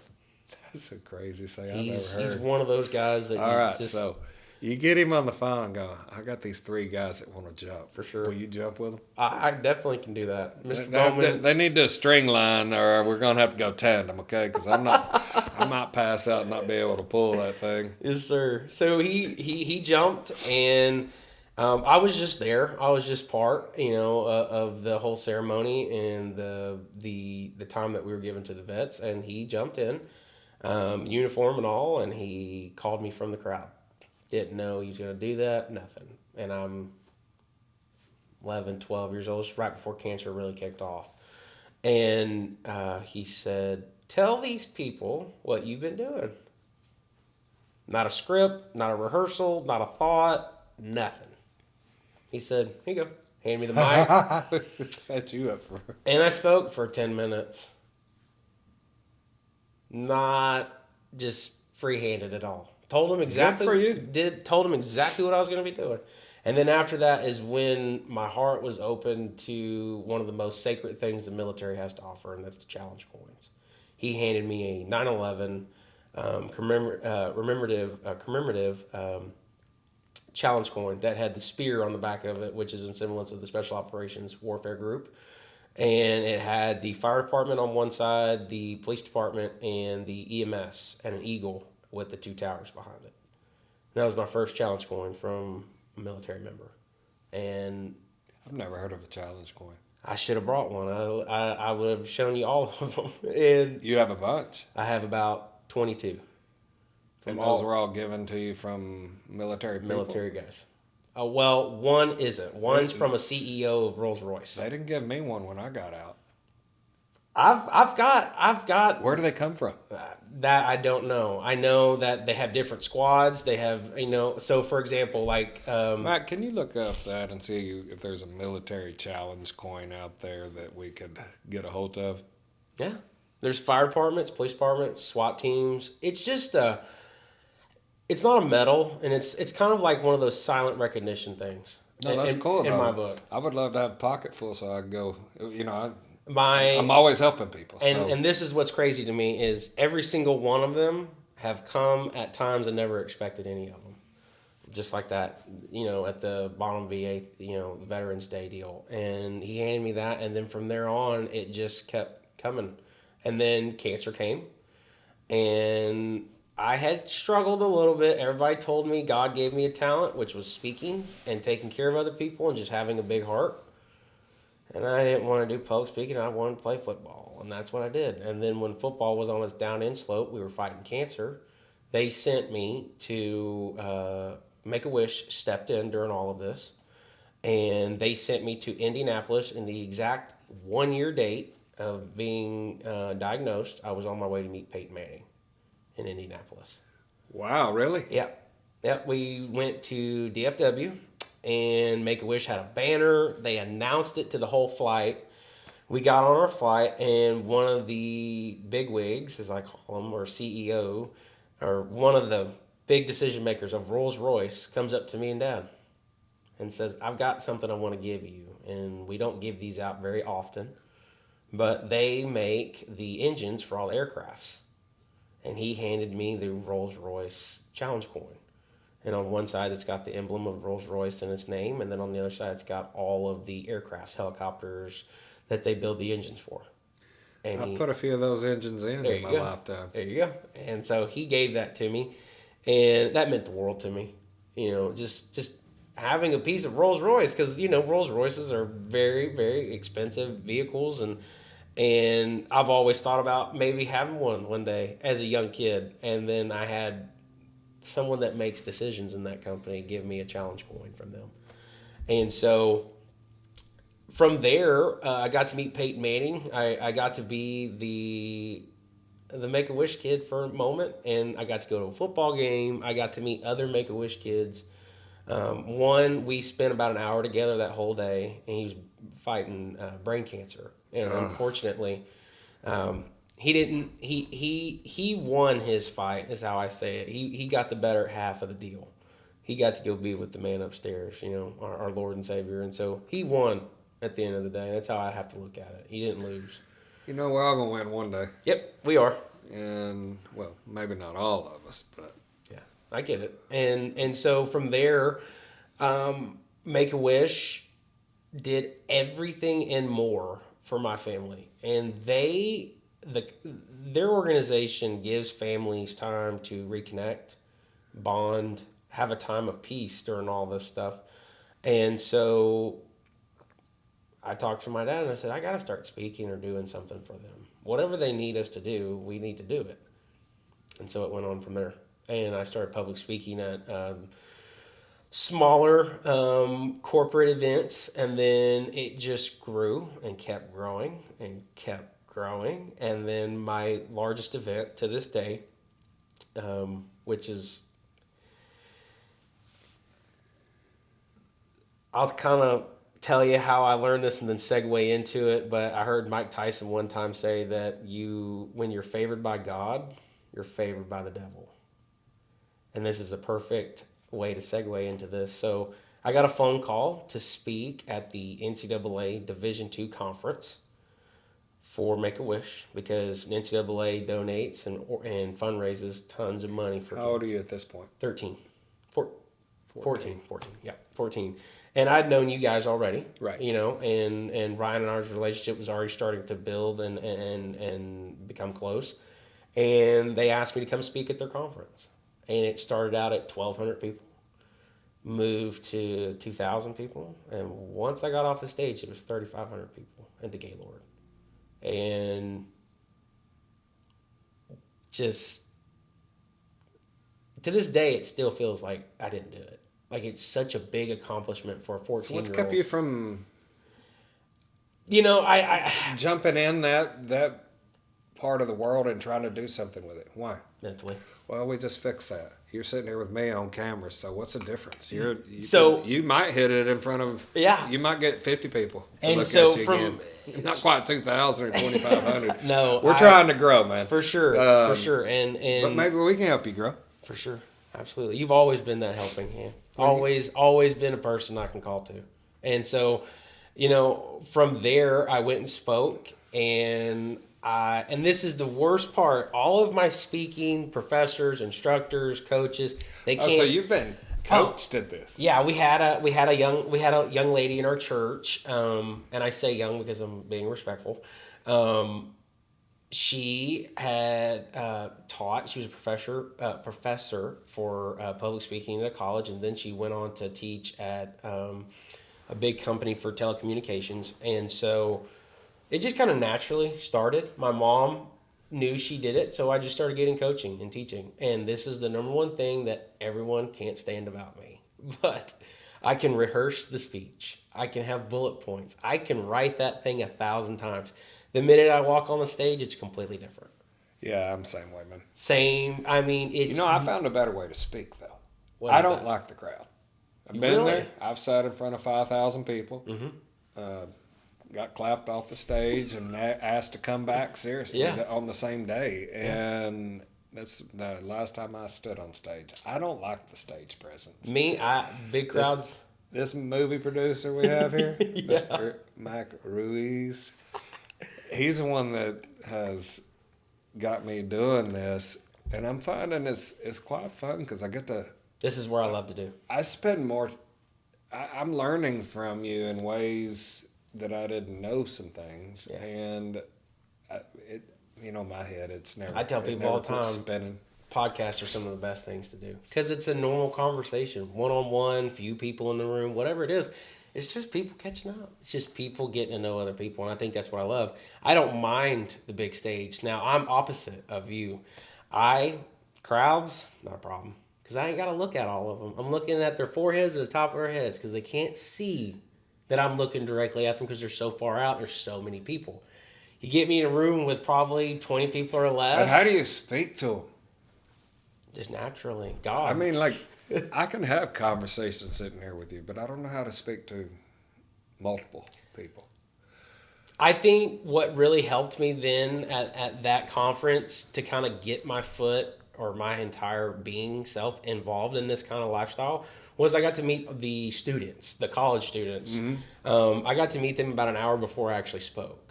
That's a crazy thing I've never heard. He's one of those guys that. All right, so you get him on the phone and go, I got these 3 guys that want to jump. For sure. Will you jump with them? I definitely can do that. Mr. Bowman. They need to string line or we're going to have to go tandem, okay? Because I might pass out and not be able to pull that thing. Yes, sir. So he jumped and I was just there. I was just part, of the whole ceremony and the time that we were given to the vets. And he jumped in, uniform and all, and he called me from the crowd. Didn't know he was going to do that, nothing. And I'm 11, 12 years old, just right before cancer really kicked off. And he said, tell these people what you've been doing. Not a script, not a rehearsal, not a thought, nothing. He said, here you go. Hand me the mic. Set you up for. And I spoke for 10 minutes. Not just free-handed at all. Told him exactly. Good for you. Told him exactly what I was going to be doing. And then after that is when my heart was open to one of the most sacred things the military has to offer, and that's the challenge coins. He handed me a 9/11 commemorative challenge coin that had the spear on the back of it, which is in semblance of the Special Operations Warfare Group. And it had the fire department on one side, the police department, and the EMS, and an eagle with the 2 towers behind it. And that was my first challenge coin from a military member. And I've never heard of a challenge coin. I should have brought one. I would have shown you all of them. And you have a bunch? I have about 22. And those were all given to you from military people? Military guys. Well, one isn't. One's from a CEO of Rolls-Royce. They didn't give me one when I got out. I've got. Where do they come from? That I don't know. I know that they have different squads. They have, so for example, like... Matt, can you look up that and see if there's a military challenge coin out there that we could get a hold of? Yeah. There's fire departments, police departments, SWAT teams. It's just it's not a medal, and it's kind of like one of those silent recognition things. No, that's cool. In my book. I would love to have a pocket full so I could go, I'm always helping people. And this is what's crazy to me is every single one of them have come at times I never expected any of them. Just like that, at the bottom VA, Veterans Day deal. And he handed me that, and then from there on, it just kept coming. And then cancer came, and I had struggled a little bit. Everybody told me God gave me a talent, which was speaking and taking care of other people and just having a big heart. And I didn't want to do public speaking. I wanted to play football, and that's what I did. And then when football was on its down-in slope, we were fighting cancer. They sent me to Make-A-Wish, stepped in during all of this, And they sent me to Indianapolis in the exact 1 year date of being diagnosed. I was on my way to meet Peyton Manning in Indianapolis. Wow, really? Yep. Yep. We went to DFW, and Make-A-Wish had a banner. They announced it to the whole flight. We got on our flight, and one of the big wigs, as I call him, or CEO, or one of the big decision makers of Rolls-Royce, comes up to me and Dad and says, I've got something I want to give you. And we don't give these out very often, but they make the engines for all aircrafts. And he handed me the Rolls-Royce challenge coin. And on one side, it's got the emblem of Rolls-Royce in its name. And then on the other side, it's got all of the aircrafts, helicopters that they build the engines for. And I've put a few of those engines in my lifetime. There you go. And so he gave that to me. And that meant the world to me. You know, just having a piece of Rolls-Royce. Because, you know, Rolls-Royces are very, very expensive vehicles. And I've always thought about maybe having one day as a young kid. And then I had someone that makes decisions in that company give me a challenge coin from them. And so from there, I got to meet Peyton Manning. I got to be the Make-A-Wish kid for a moment, and I got to go to a football game. I got to meet other Make-A-Wish kids. One, we spent about an hour together that whole day, and he was fighting brain cancer. And unfortunately, he didn't. He won his fight. Is how I say it. He got the better half of the deal. He got to go be with the man upstairs. You know, our Lord and Savior, and so he won at the end of the day. That's how I have to look at it. He didn't lose. You know, we're all going to win one day. Yep, we are. And, well, maybe not all of us, but... Yeah, I get it. And so from there, Make-A-Wish did everything and more for my family. And their organization gives families time to reconnect, bond, have a time of peace during all this stuff. And so I talked to my dad and I said, I got to start speaking or doing something for them. Whatever they need us to do, we need to do it. And so it went on from there. And I started public speaking at smaller corporate events. And then it just grew and kept growing and kept growing. And then my largest event to this day, which is, I'll kind of tell you how I learned this and then segue into it, but I heard Mike Tyson one time say that when you're favored by God, you're favored by the devil. And this is a perfect way to segue into this. So I got a phone call to speak at the NCAA Division II conference for Make-A-Wish because NCAA donates and fundraises tons of money for kids. How old are you at this point? 13. 14. Yeah, 14. And I'd known you guys already, right? You know, and Ryan and our relationship was already starting to build and become close. And they asked me to come speak at their conference, and it started out at 1,200 people, moved to 2,000 people, and once I got off the stage, it was 3,500 people at the Gaylord, and just to this day, it still feels like I didn't do it. Like, it's such a big accomplishment for a 14-year-old. So what's kept you from... You know, I jumping in that part of the world and trying to do something with it. Why? Mentally. Well, we just fixed that. You're sitting here with me on camera, so what's the difference? You might hit it in front of... Yeah. You might get 50 people to and look so at you from, again. Not quite 2,000 or 2,500. No. We're trying to grow, man. For sure. For sure. And but maybe we can help you grow. For sure. Absolutely. You've always been that helping hand. Always been a person I can call to. And so, you know, from there, I went and spoke. And this is the worst part. All of my speaking professors, instructors, coaches, they can't. So you've been coached at this. Yeah, we had a young lady in our church. And I say young because I'm being respectful. She had taught. She was a professor for public speaking at a college, and then she went on to teach at a big company for telecommunications. And so it just kind of naturally started. My mom knew she did it, so I just started getting coaching and teaching. And this is the number one thing that everyone can't stand about me. But I can rehearse the speech. I can have bullet points. I can write that thing 1,000 times. The minute I walk on the stage, it's completely different. Yeah, I'm the same way, man. Same. I mean, it's. I found a better way to speak, though. What I is don't that? like the crowd. I've been Really? there. I've sat in front of 5,000 people. Mm-hmm. Got clapped off the stage and asked to come back seriously on the same day. And that's the last time I stood on stage. I don't like the stage presence. Big crowds. This movie producer we have here, Yeah. Mr. Mac Ruiz, he's the one that has got me doing this. And I'm finding it's quite fun because I get to. This is where I love to do. I spend more. I'm learning from you in ways that I didn't know some things, and my head, it's never. I tell people all the time, spinning. Podcasts are some of the best things to do because it's a normal conversation, one-on-one, few people in the room, whatever it is. It's just people catching up. It's just people getting to know other people, and I think that's what I love. I don't mind the big stage. Now, I'm opposite of you. Crowds, not a problem because I ain't got to look at all of them. I'm looking at their foreheads and the top of their heads because they can't see that I'm looking directly at them because they're so far out. There's so many people. You get me in a room with probably 20 people or less. But how do you speak to them? Just naturally. God. I mean, I can have conversations sitting here with you, but I don't know how to speak to multiple people. I think what really helped me then at that conference to kind of get my foot or my entire being self involved in this kind of lifestyle was I got to meet the students, the college students. Mm-hmm. I got to meet them about an hour before I actually spoke.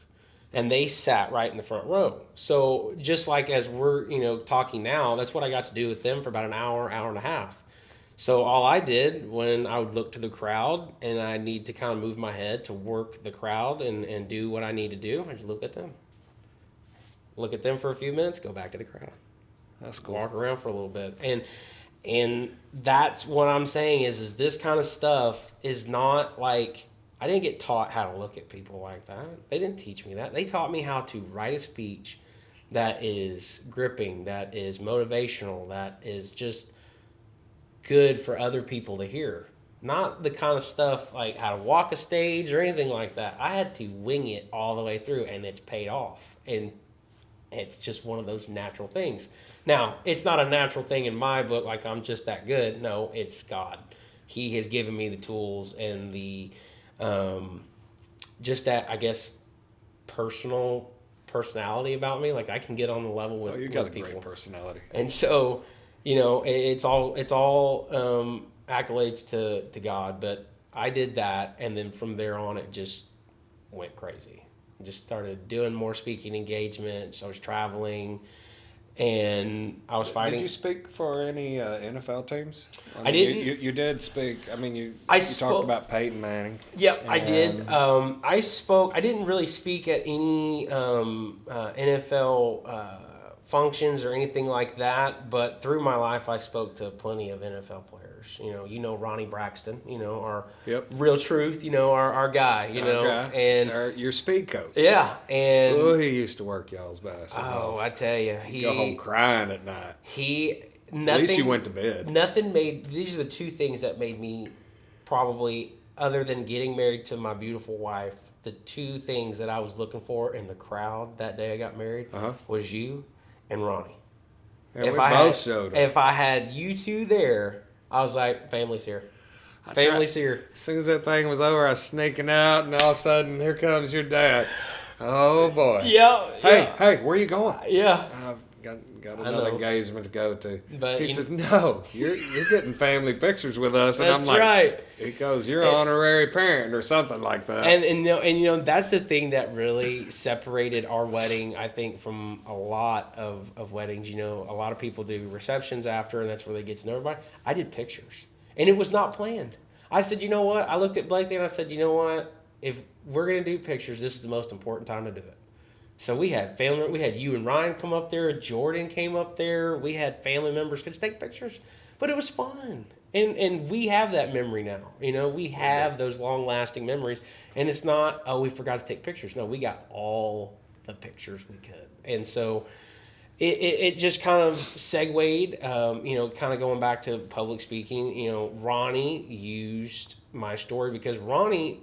And they sat right in the front row. So just like as we're, talking now, that's what I got to do with them for about an hour, hour and a half. So all I did when I would look to the crowd and I need to kind of move my head to work the crowd and do what I need to do, I just look at them. Look at them for a few minutes, go back to the crowd. That's cool. Walk around for a little bit. And that's what I'm saying is this kind of stuff is not like, I didn't get taught how to look at people like that. They didn't teach me that. They taught me how to write a speech that is gripping, that is motivational, that is just good for other people to hear. Not the kind of stuff like how to walk a stage or anything like that. I had to wing it all the way through, and it's paid off. And it's just one of those natural things. Now, it's not a natural thing in my book, like I'm just that good. No, it's God. He has given me the tools and the just that, I guess, personality about me. Like I can get on the level with you got a people. Great personality. And so, it's all accolades to God. But I did that, and then from there on, it just went crazy. I just started doing more speaking engagements. I was traveling. And I was fighting. Did you speak for any NFL teams? I didn't. You did speak. I mean, you spoke, talked about Peyton Manning. Yep, I did. I spoke. I didn't really speak at any NFL functions or anything like that. But through my life, I spoke to plenty of NFL players. Ronnie Braxton. Our Real Truth. Our guy. And your speed coach. Yeah, and he used to work y'all's asses off. I tell you, he go home crying at night. Nothing, at least you went to bed. These are the two things that made me probably, other than getting married to my beautiful wife, the two things that I was looking for in the crowd that day I got married was you and Ronnie. And we both showed up. If I had you two there, I was like, family's here. Family's here. As soon as that thing was over, I was sneaking out, and all of a sudden, here comes your dad. Oh, boy. Yeah. Hey, where you going? Yeah. I've got another engagement to go to. But he said, no, you're getting family pictures with us. And that's I'm like, right. He goes, you're an honorary parent or something like that. And that's the thing that really separated our wedding, I think, from a lot of weddings. A lot of people do receptions after, and that's where they get to know everybody. I did pictures, and it was not planned. I said, you know what? I looked at Blakely and I said, you know what? If we're going to do pictures, this is the most important time to do it. So we had family. We had you and Ryan come up there. Jordan came up there. We had family members could take pictures, but it was fun. And we have that memory now. We have those long-lasting memories. And it's not, we forgot to take pictures. No, we got all the pictures we could. And so it just kind of segued, kind of going back to public speaking. Ronnie used my story because Ronnie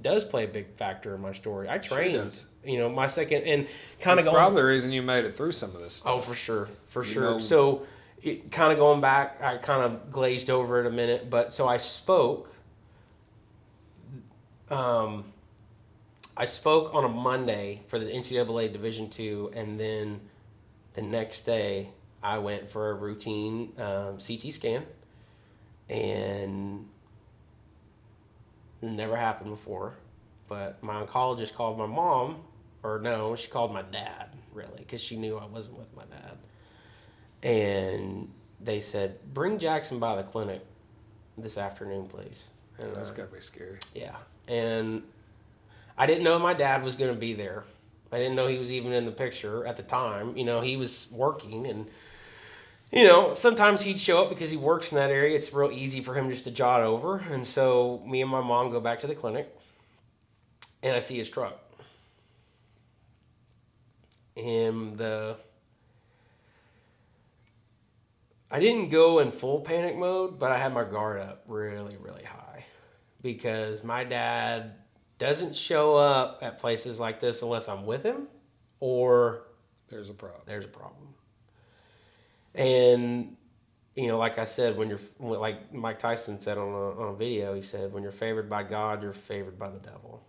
does play a big factor in my story. I trained, does. My second, and kind of going. Probably the reason you made it through some of this stuff. Oh, for sure, for sure. So, it kind of going back, I kind of glazed over it a minute, but so I spoke. I spoke on a Monday for the NCAA Division II, and then the next day I went for a routine CT scan, and it never happened before. But my oncologist called my mom, or no, she called my dad, really, because she knew I wasn't with my dad. And they said, bring Jackson by the clinic this afternoon, please. And, That's got to be scary. Yeah. And I didn't know my dad was going to be there. I didn't know he was even in the picture at the time. He was working, and sometimes he'd show up because he works in that area. It's real easy for him just to jot over. And so me and my mom go back to the clinic, and I see his truck. And I didn't go in full panic mode, but I had my guard up really, really high because my dad doesn't show up at places like this unless I'm with him or there's a problem. And, like I said, like Mike Tyson said on a video, he said, when you're favored by God, you're favored by the devil.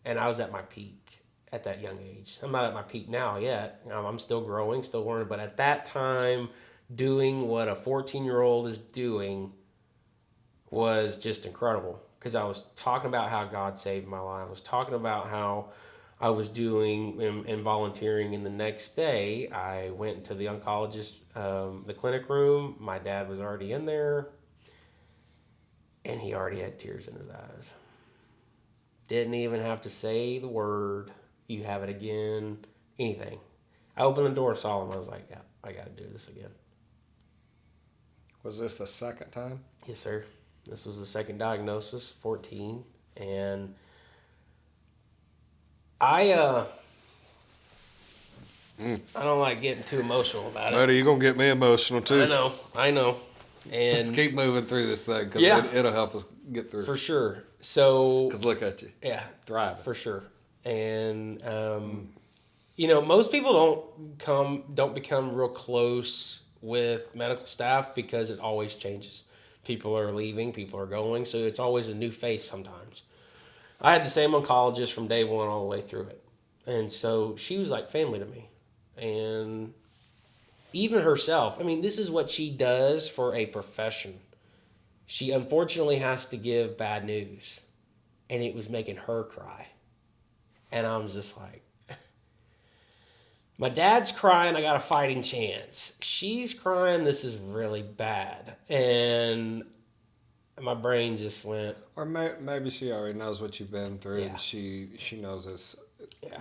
And I was at my peak at that young age. I'm not at my peak now yet. I'm still growing, still learning. But at that time, doing what a 14-year-old is doing was just incredible. Because I was talking about how God saved my life. I was talking about how I was doing and volunteering. And the next day, I went to the oncologist, the clinic room. My dad was already in there. And he already had tears in his eyes. Didn't even have to say the word, you have it again, anything. I opened the door and saw him. I was like, yeah, I got to do this again. Was this the second time? Yes, sir. This was the second diagnosis, 14. And I don't like getting too emotional about it. Buddy, you're going to get me emotional too. I know. And let's keep moving through this thing because it'll help us get through. For sure. So, because look at you. Yeah. Thriving. For sure. And, most people don't become real close with medical staff because it always changes. People are leaving, people are going, so it's always a new face sometimes. I had the same oncologist from day one all the way through it. And so she was like family to me. And even herself, this is what she does for a profession. She unfortunately has to give bad news. And it was making her cry. And I was just like, my dad's crying, I got a fighting chance. She's crying, this is really bad. And my brain just went. Or maybe she already knows what you've been through, and she knows it's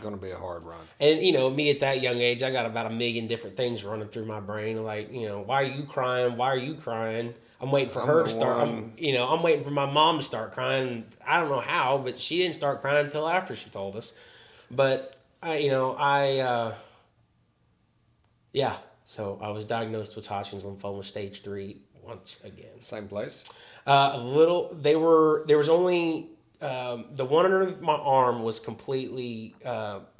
going to be a hard run. And, me at that young age, I got about 1 million different things running through my brain. Like, why are you crying? Why are you crying? I'm waiting for her to start. I'm waiting for my mom to start crying. I don't know how, but she didn't start crying until after she told us. But, so I was diagnosed with Hodgkin's lymphoma stage 3 once again. Same place? There was only, the one underneath my arm was completely,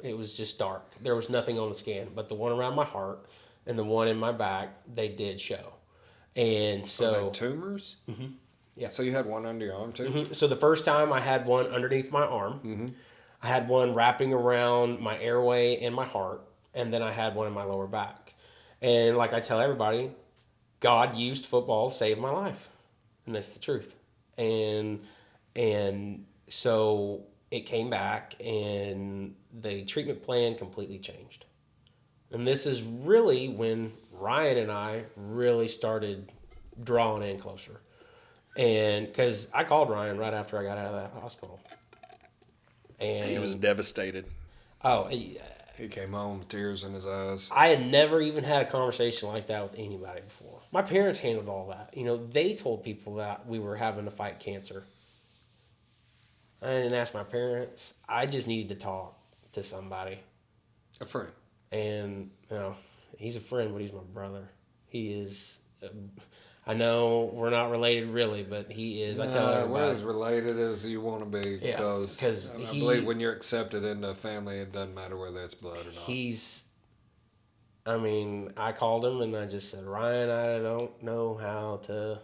it was just dark. There was nothing on the scan, but the one around my heart and the one in my back, they did show. And so. Are they tumors? Mm-hmm. Yeah. So you had one under your arm too? Mm-hmm. So the first time I had one underneath my arm. Mm-hmm. I had one wrapping around my airway and my heart. And then I had one in my lower back. And like I tell everybody, God used football to save my life. And that's the truth. And so it came back and the treatment plan completely changed. And this is really when Ryan and I really started drawing in closer. And because I called Ryan right after I got out of the hospital. And he was devastated. Oh, he came home with tears in his eyes. I had never even had a conversation like that with anybody before. My parents handled all that. They told people that we were having to fight cancer. I didn't ask my parents. I just needed to talk to somebody. A friend. And, He's a friend, but he's my brother. He is. I know we're not related really, but he is. I tell We're everybody. as related as you want to be Yeah, because because I believe when you're accepted into a family, it doesn't matter whether it's blood or not. he's. I mean, I called him and I just said, Ryan, I don't know how to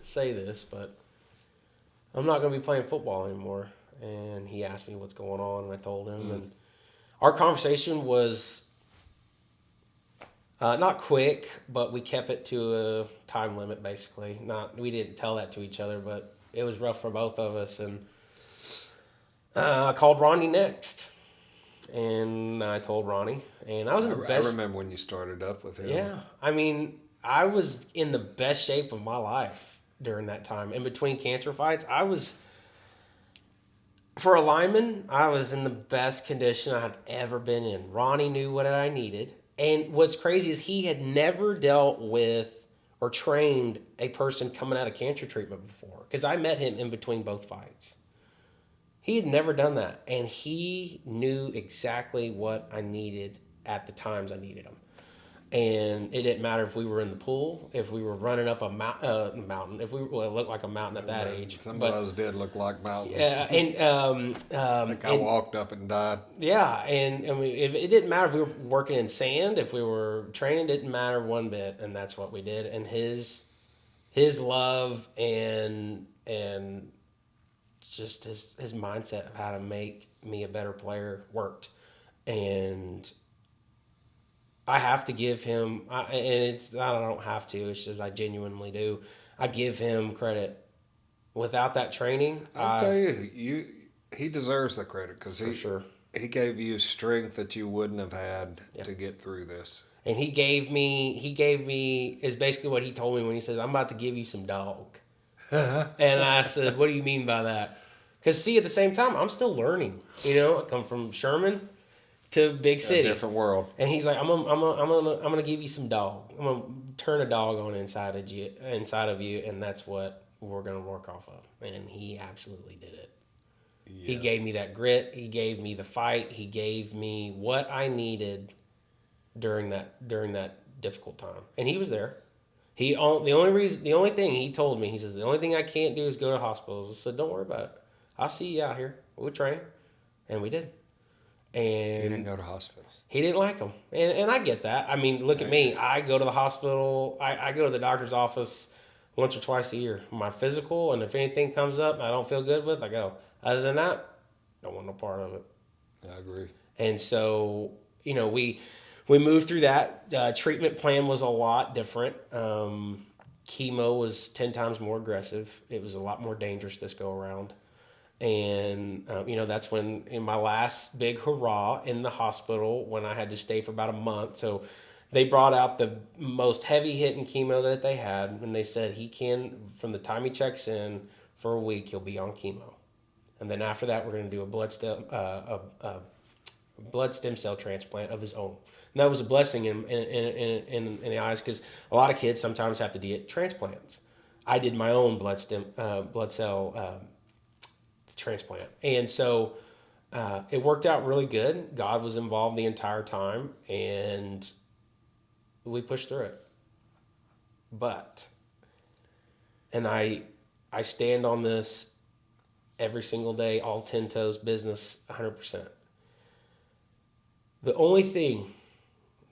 say this, but I'm not going to be playing football anymore. And he asked me what's going on, and I told him. And our conversation was not quick, but we kept it to a time limit, basically. We didn't tell that to each other, but it was rough for both of us. And I called Ronnie next, and I told Ronnie, and I was in the I best. remember when you started up with him. Yeah, I mean, I was in the best shape of my life during that time. In between cancer fights, I was, for a lineman, I was in the best condition I had ever been in. Ronnie knew what I needed. And what's crazy is he had never dealt with or trained a person coming out of cancer treatment before, because I met him in between both fights. He had never done that, and he knew exactly what I needed at the times I needed him. And it didn't matter if we were in the pool, if we were running up a mountain, if we well, it looked like a mountain at that age. Some But of those did look like mountains. yeah, I think I walked up and died. yeah, and I mean, if it didn't matter if we were working in sand, if we were training, it didn't matter one bit, and that's what we did. And his love and just his mindset of how to make me a better player worked, and I have to give him, and it's not I don't have to. It's just I genuinely do. I give him credit. Without that training, I'll tell you, he deserves the credit because for sure. he gave you strength that you wouldn't have had Yeah. to get through this. And he gave me is basically what he told me when he says, "I'm about to give you some dog." And I said, "What do you mean by that?" Because see, at the same time, I'm still learning. I come from Sherman to big city, A different world. and he's like, I'm gonna give you some dog. I'm gonna turn a dog on inside of you, and that's what we're gonna work off of." And he absolutely did it. Yeah. He gave me that grit. He gave me the fight. He gave me what I needed during that difficult time, and he was there. The only thing he told me, he says, the only thing I can't do is go to hospitals. I said, don't worry about it. I'll see you out here. We'll train, and we did. And He didn't go to hospitals. he didn't like them, and I get that. I mean, look at me. I go to the hospital. I go to the doctor's office once or twice a year. My physical, and if anything comes up I don't feel good with, I go. Other than that, don't want no part of it. I agree. And so, we moved through that. Treatment plan was a lot different. Chemo was 10 times more aggressive. It was a lot more dangerous this go around. And, that's when, in my last big hurrah in the hospital, when I had to stay for about a month. So they brought out the most heavy hitting chemo that they had. And they said from the time he checks in for a week, he'll be on chemo. And then after that, we're going to do a blood stem cell transplant of his own. And that was a blessing in the eyes, because a lot of kids sometimes have to get transplants. I did my own blood cell transplant, and so it worked out really good. God was involved the entire time, and we pushed through it. And I stand on this every single day, all 10 toes, business, 100%. The only thing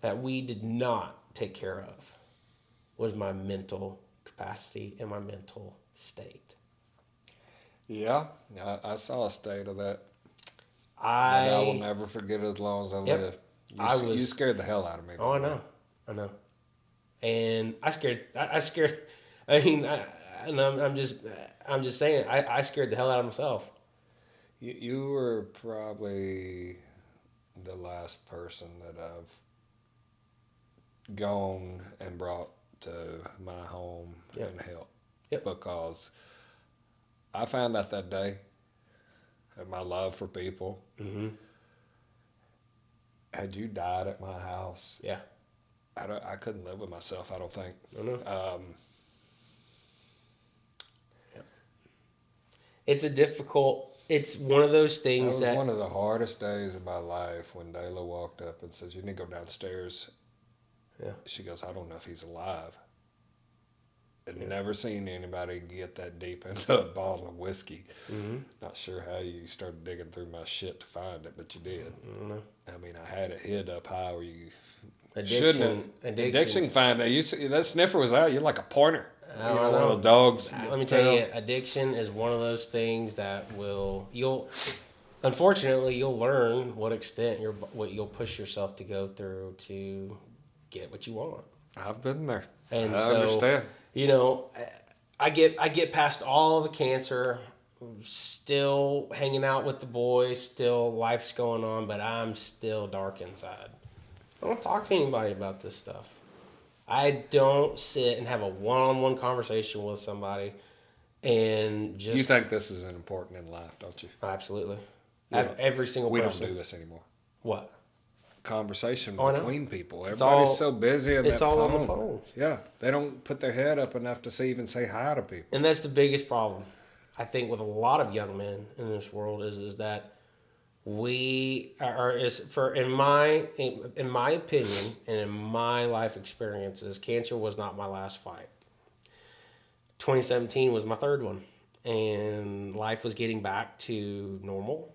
that we did not take care of was my mental capacity and my mental state. Yeah, I saw a state of that. I will never forget it as long as I live. You scared the hell out of me. Oh, I know. And I scared. I mean, I'm just saying. I scared the hell out of myself. You were probably the last person that I've gone and brought to my home and help. Yep. Because I found out that day that my love for people. Mm-hmm. Had you died at my house, yeah, I couldn't live with myself. I don't think. It's one of those things that was one of the hardest days of my life when Dayla walked up and says, "You need to go downstairs Yeah. She goes, I don't know if he's alive. I'd never seen anybody get that deep into a bottle of whiskey. Mm-hmm. Not sure how you started digging through my shit to find it, but you did. I don't know. I mean, I had it hid up high where you Addiction. Addiction find that. That sniffer was out. You're like a pointer. I You don't know, one of know. the dogs. Let me tell you, addiction is one of those things that unfortunately, you'll learn what extent what you'll push yourself to go through to get what you want. I've been there. And I understand. You know, I get past all the cancer, still hanging out with the boys, still life's going on, but I'm still dark inside. I don't talk to anybody about this stuff. I don't sit and have a one-on-one conversation with somebody and just... You think this is important in life, don't you? Absolutely. Every single person. We don't do this anymore. What? Conversation between people. Everybody's all, so busy on that phone. It's all on the phones. Yeah. They don't put their head up enough to even say hi to people. And that's the biggest problem, I think, with a lot of young men in this world is that we are, in my opinion and in my life experiences, cancer was not my last fight. 2017 was my third one, and life was getting back to normal.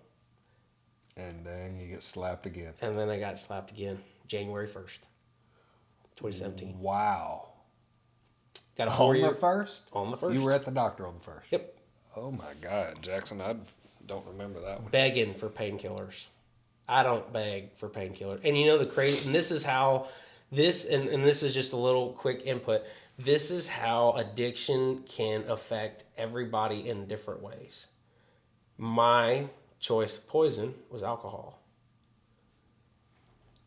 And then you get slapped again. And then I got slapped again, January 1st, 2017. Wow. Got a on the first? On the first. You were at the doctor on the first? Yep. Oh my God, Jackson, I don't remember that one. Begging for painkillers. I don't beg for painkillers. And you know the crazy, and this is how this, and this is just a little quick input. This is how addiction can affect everybody in different ways. My choice of poison was alcohol,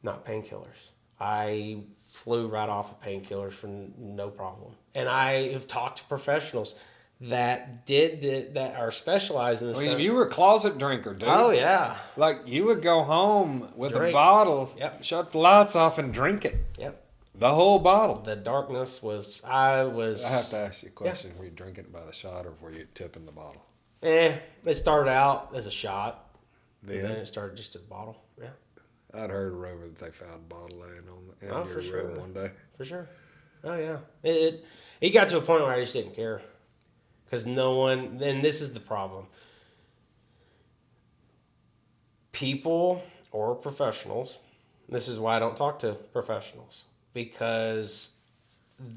not painkillers. I flew right off of painkillers for no problem. And I have talked to professionals that that are specialized in this stuff. You were a closet drinker, dude. Oh, yeah. Like, you would go home with Drink. a bottle, Yep. shut the lights off, and drink it. Yep. The whole bottle. The darkness was... I have to ask you a question. Yeah. Were you drinking it by the shot, or were you tipping the bottle? It started out as a shot. Then it started just a bottle. Yeah. I'd heard a rumor that they found a bottle laying on your room one day. For sure. Oh, yeah. It got to a point where I just didn't care. Because no one... And this is the problem. People or professionals... This is why I don't talk to professionals. Because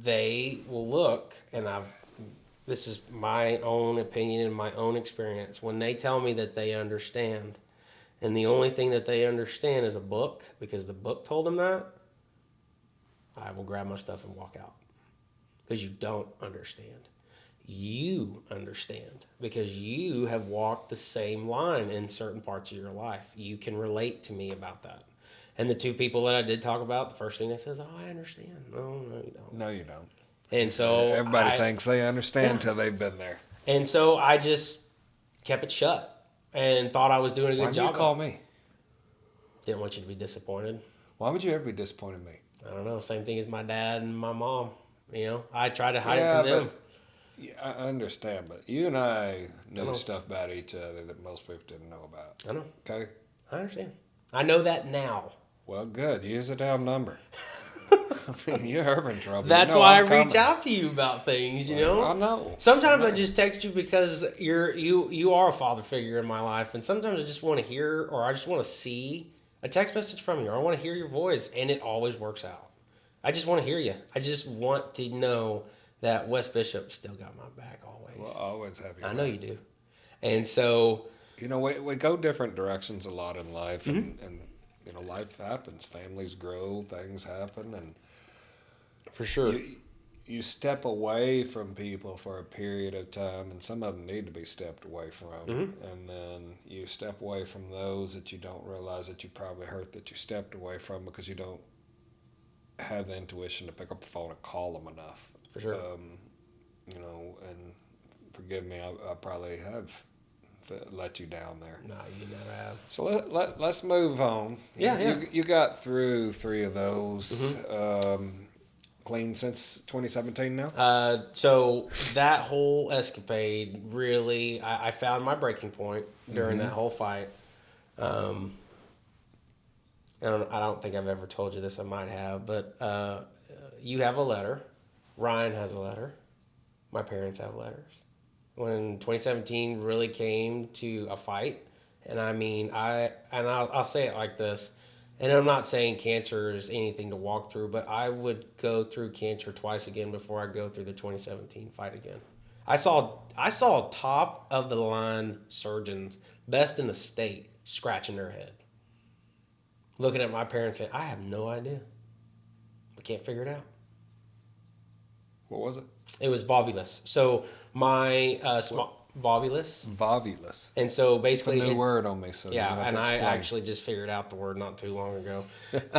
they will look, and this is my own opinion and my own experience. When they tell me that they understand, and the only thing that they understand is a book, because the book told them that, I will grab my stuff and walk out. Because you don't understand. You understand. Because you have walked the same line in certain parts of your life. You can relate to me about that. And the two people that I did talk about, the first thing they says, "Oh, I understand." No, you don't. No, you don't. And so everybody thinks they understand till they've been there. And so I just kept it shut and thought I was doing a good job. Why did you call me? Didn't want you to be disappointed. Why would you ever be disappointed in me? I don't know. Same thing as my dad and my mom. You know, I tried to hide it from them. Yeah, I understand, but you and I know stuff about each other that most people didn't know about. I know. Okay? I understand. I know that now. Well, good. Use a damn number. I mean, you're in trouble. That's why I reach out to you about things, you know? I know. Sometimes I just text you because you are a father figure in my life, and sometimes I just want to hear, or I just want to see a text message from you, or I want to hear your voice, and it always works out. I just want to hear you. I just want to know that Wes Bishop still got my back always. Well, I always have you. I know you do. And so... You know, we go different directions a lot in life, and you know, life happens. Families grow, things happen, and for sure, you step away from people for a period of time, and some of them need to be stepped away from, and then you step away from those that you don't realize that you probably hurt that you stepped away from because you don't have the intuition to pick up the phone and call them enough. For sure, you know, and forgive me, I probably have let you down there. No, you never have. So let's move on. Yeah. You got through 3 of those clean since 2017 now? So that whole escapade really, I found my breaking point during that whole fight. I don't think I've ever told you this. I might have, but you have a letter. Ryan has a letter. My parents have letters. When 2017 really came to a fight, and I mean, I'll say it like this, and I'm not saying cancer is anything to walk through, but I would go through cancer twice again before I go through the 2017 fight again. I saw top of the line surgeons, best in the state, scratching their head, looking at my parents saying, "I have no idea. We can't figure it out." What was it? It was volvulus. So my volvulus. Volvulus. And so It's a basically, new word on me, so yeah, you have and to I explain. actually just figured out the word not too long ago. Good,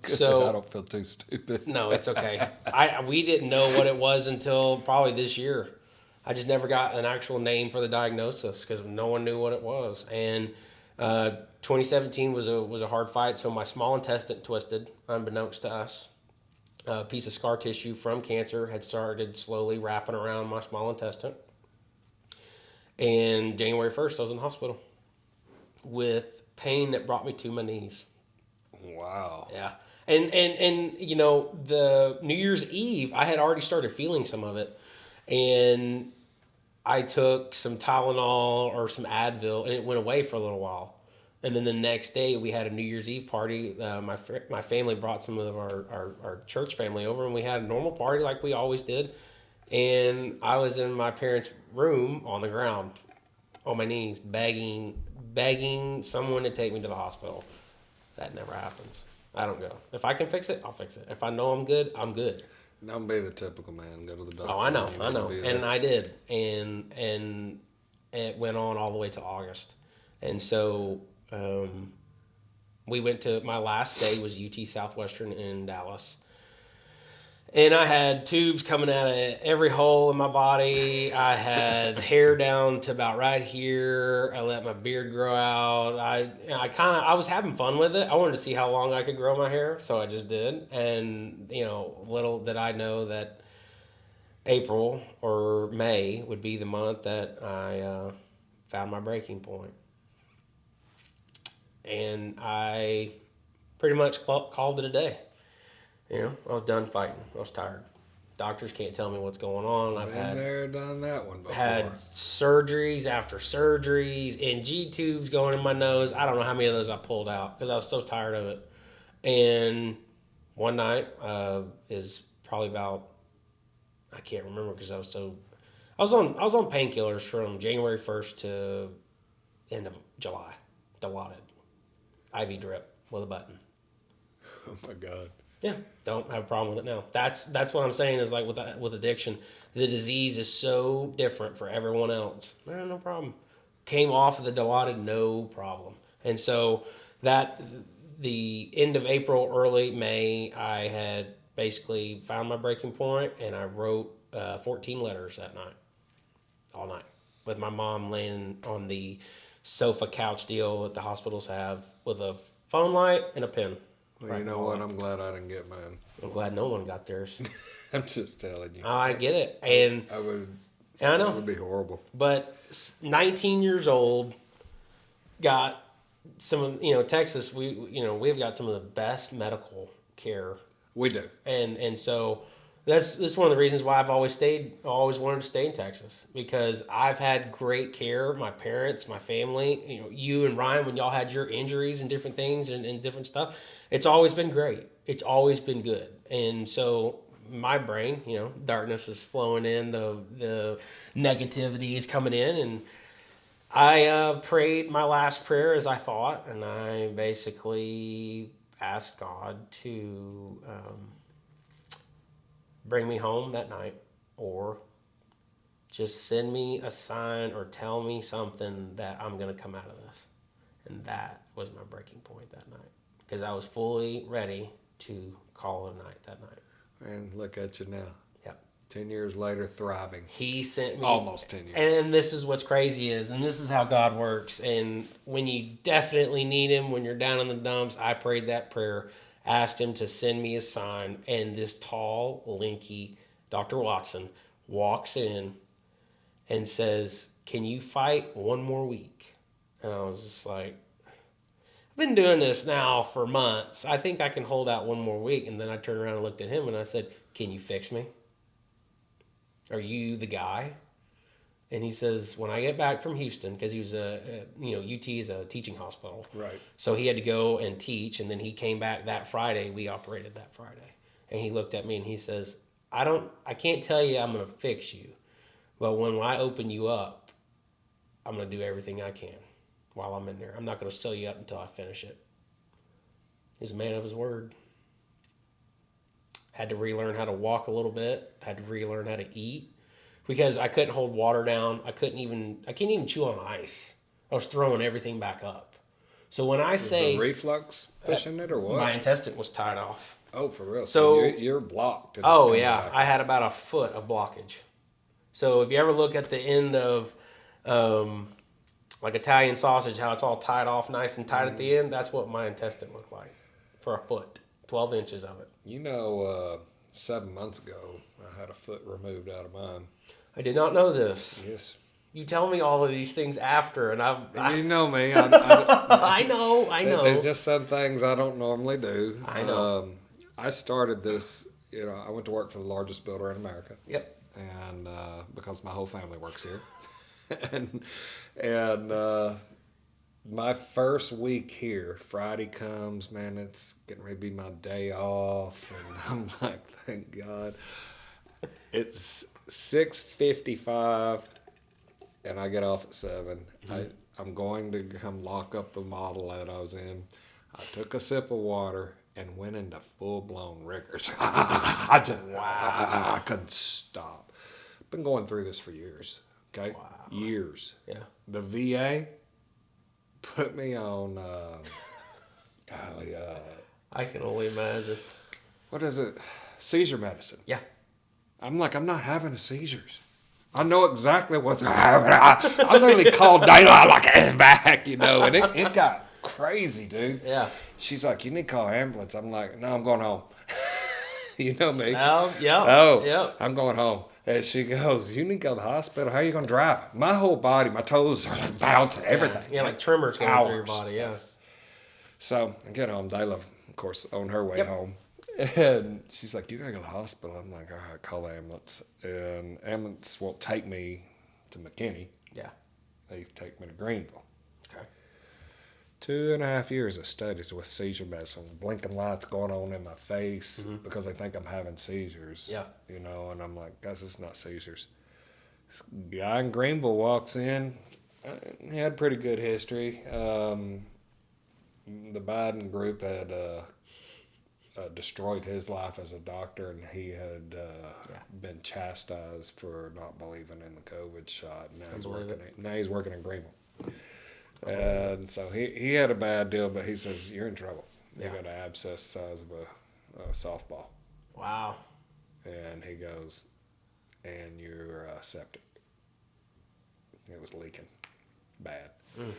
So I don't feel too stupid. no, it's okay. We didn't know what it was until probably this year. I just never got an actual name for the diagnosis because no one knew what it was. And 2017 was a hard fight. So my small intestine twisted, unbeknownst to us. A piece of scar tissue from cancer had started slowly wrapping around my small intestine. And January 1st, I was in the hospital with pain that brought me to my knees. Wow. Yeah. And you know, the New Year's Eve, I had already started feeling some of it. And I took some Tylenol or some Advil, and it went away for a little while. And then the next day, we had a New Year's Eve party. My family brought some of our church family over, and we had a normal party like we always did. And I was in my parents' room on the ground, on my knees, begging someone to take me to the hospital. That never happens. I don't go. If I can fix it, I'll fix it. If I know I'm good, I'm good. Don't be the typical man. Go to the doctor. Oh, I know, when you I need to know, be and there. I did, and it went on all the way to August, and so we went to my last day was UT Southwestern in Dallas, and I had tubes coming out of every hole in my body. I had hair down to about right here. I let my beard grow out. I was having fun with it. I wanted to see how long I could grow my hair, so I just did. And little did I know that April or May would be the month that I found my breaking point. And I pretty much called it a day. I was done fighting. I was tired. Doctors can't tell me what's going on. I've Been there, done that one before. had surgeries after surgeries, NG tubes going in my nose. I don't know how many of those I pulled out because I was so tired of it. And one night is probably about, I can't remember because I was on painkillers from January 1st to end of July. Dilaudid. IV drip with a button. Oh my God. Yeah, don't have a problem with it now. That's what I'm saying is like with addiction, the disease is so different for everyone else. No problem. Came off of the Dilaudid, no problem. And so that the end of April, early May, I had basically found my breaking point, and I wrote 14 letters that night, all night, with my mom laying on the sofa couch deal that the hospitals have with a phone light and a pen. Well, you know what? I'm glad I didn't get mine. I'm glad no one got theirs. I'm just telling you. I get it, and I would. I know It would be horrible. But 19 years old, got some of Texas. We've got some of the best medical care, We do. and so that's one of the reasons why I've always wanted to stay in Texas, because I've had great care. My parents, my family, you and Ryan, when y'all had your injuries and different things and different stuff, it's always been great. It's always been good. And so my brain, darkness is flowing in, the negativity is coming in, and I prayed my last prayer as I thought, and I basically asked God to bring me home that night, or just send me a sign or tell me something that I'm going to come out of this. And that was my breaking point that night, because I was fully ready to call it a night that night. And look at you now. Yep. 10 years later, thriving. He sent me Almost 10 years. And this is what's crazy and this is how God works. And when you definitely need him, when you're down in the dumps, I prayed that prayer, asked him to send me a sign, and this tall, lanky Dr. Watson walks in and says, "Can you fight one more week?" And I was just like, been doing this now for months. I think I can hold out one more week. And then I turned around and looked at him and I said, can you fix me? Are you the guy? And he says, when I get back from Houston, because he was UT is a teaching hospital. Right. So he had to go and teach. And then he came back that Friday. We operated that Friday. And he looked at me and he says, I can't tell you I'm going to fix you. But when I open you up, I'm going to do everything I can while I'm in there. I'm not going to sew you up until I finish it. He's a man of his word. Had to relearn how to walk a little bit. Had to relearn how to eat. Because I couldn't hold water down. I can't even chew on ice. I was throwing everything back up. So when I say... the reflux pushing it or what? My intestine was tied off. Oh, for real? So you're blocked. Oh, yeah. I had about a foot of blockage. So if you ever look at the end of like Italian sausage, how it's all tied off nice and tight at the end, that's what my intestine looked like for a foot, 12 inches of it. 7 months ago, I had a foot removed out of mine. I did not know this. Yes. You tell me all of these things after, and You know me. I know. There's just some things I don't normally do. I know. I started this, I went to work for the largest builder in America. Yep. And because my whole family works here. and my first week here, Friday comes, man, it's getting ready to be my day off. And I'm like, thank God. It's 6:55, and I get off at 7. Mm-hmm. I'm going to come lock up the model that I was in. I took a sip of water and went into full-blown rigors. I couldn't stop. Been going through this for years. Okay, wow. Years. Yeah. The VA put me on. I can only imagine. What is it? Seizure medicine. Yeah. I'm like, I'm not having a seizures. I know exactly what they're having. I literally called Dayla like it's back, and it got crazy, dude. Yeah. She's like, you need to call an ambulance. I'm like, no, I'm going home. You know me. Yep. I'm going home. And she goes, you need to go to the hospital. How are you going to drive? My whole body, my toes are like bouncing, everything. Yeah, like tremors going through your body, yeah. So I get home. Dayla, of course, on her way home. And she's like, you got to go to the hospital. I'm like, all right, call the ambulance. And ambulance won't take me to McKinney. Yeah. They take me to Greenville. Okay. 2.5 years of studies with seizure medicine, blinking lights going on in my face because they think I'm having seizures. Yeah. And I'm like, guys, it's not seizures. This guy in Greenville walks in. He had pretty good history. The Biden group had destroyed his life as a doctor, and he had been chastised for not believing in the COVID shot. Now he's working in Greenville. And so he had a bad deal, but he says, you're in trouble. You got an abscess size of a softball. Wow. And he goes, and you're septic. It was leaking bad. Mm.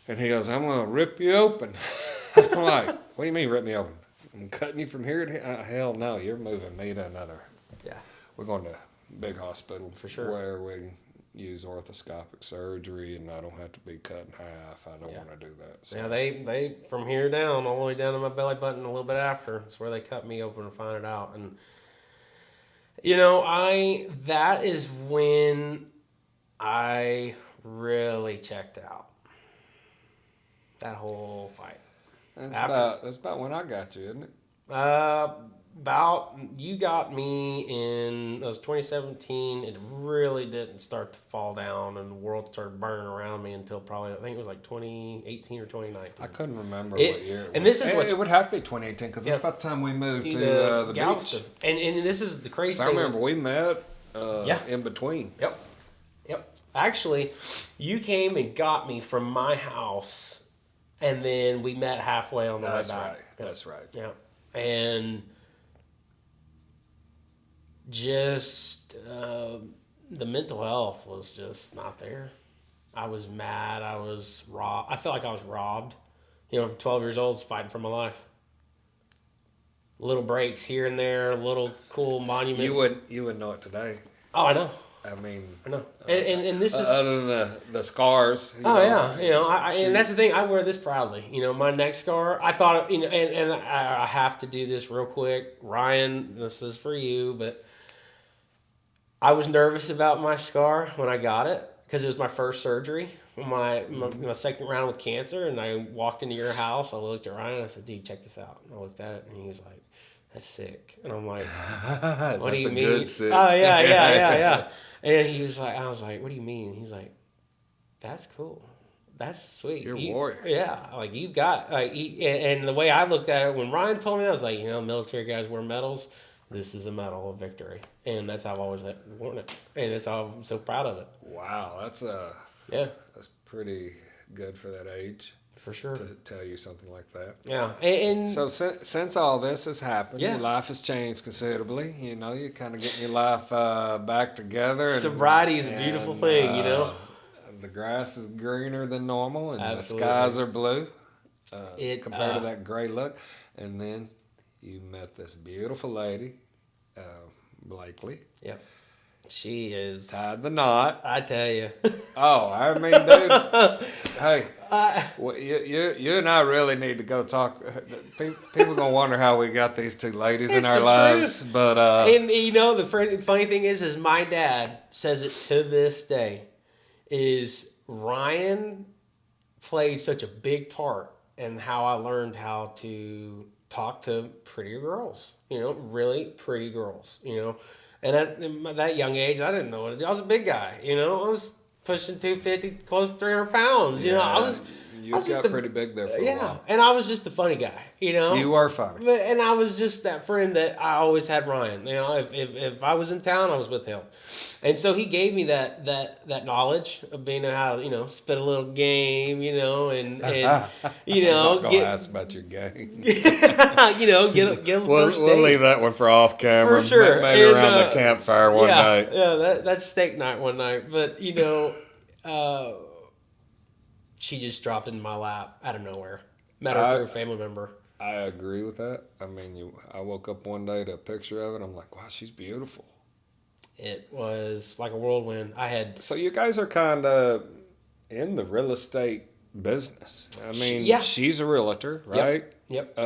And he goes, I'm going to rip you open. I'm like, what do you mean rip me open? I'm cutting you from here to here? Hell no, you're moving me to another. Yeah. We're going to a big hospital for sure where we use orthoscopic surgery, and I don't have to be cut in half. I don't want to do that. So. Yeah, they from here down, all the way down to my belly button, a little bit after, it's where they cut me open and find it out. And that is when I really checked out. That whole fight. That's about when I got you, isn't it? You got me it was 2017. It really didn't start to fall down, and the world started burning around me until probably, I think it was like 2018 or 2019. I couldn't remember what year it was. And this is it would have to be 2018 because that's about the time we moved to the Galveston. beach. And this is the crazy thing. I remember we met in between. Yep. Actually, you came and got me from my house, and then we met halfway on the way back. That's right. Yeah. And just the mental health was just not there. I was mad. I was robbed. I felt like I was robbed. 12 years old, fighting for my life. Little breaks here and there, little cool monuments. You wouldn't know it today. Oh, I know. I mean, I know. And this is other than the scars. yeah, and that's the thing. I wear this proudly. My neck scar. I thought, and I have to do this real quick. Ryan, this is for you, but I was nervous about my scar when I got it because it was my first surgery, my second round with cancer. And I walked into your house. I looked at Ryan and I said, "Dude, check this out." And I looked at it and he was like, "That's sick." And I'm like, "What do you mean?" Good sick. Oh yeah. And he was like, I was like, "What do you mean?" He's like, "That's cool. That's sweet. You're a warrior." Yeah, like you've got and the way I looked at it when Ryan told me that, I was like, military guys wear medals. This is a medal of victory, and that's how I've always worn it, and that's how I'm so proud of it. Wow, that's that's pretty good for that age. For sure. To tell you something like that. Yeah, and so since all this has happened, yeah. Your life has changed considerably. You're kind of getting your life back together. Sobriety is a beautiful thing, The grass is greener than normal, and Absolutely. the skies are blue compared to that gray look. And then you met this beautiful lady, Blakely. Yep. She is tied the knot. I tell you. Oh, I mean, dude. Hey, you and I really need to go talk. People gonna wonder how we got these two ladies in our lives, but and the funny thing is my dad says it to this day. Is Ryan played such a big part in how I learned how to talk to prettier girls, really pretty girls, And at that young age, I didn't know what to do. I was a big guy, I was pushing 250, close to 300 pounds, I was got pretty big there for a while. And I was just a funny guy, You were funny. And I was just that friend that I always had Ryan. If I was in town, I was with him. And so he gave me that knowledge of being how to, spit a little game, and I'm not gonna ask about your game. get a first date. We'll leave that one for off camera. For sure. Maybe around the campfire one night. Yeah, that's steak night one night. But she just dropped into my lap out of nowhere. Met her through a family member. I agree with that. I mean, I woke up one day to a picture of it. I'm like, wow, she's beautiful. It was like a whirlwind. So you guys are kind of in the real estate business. I mean, she's a realtor, right? Yep.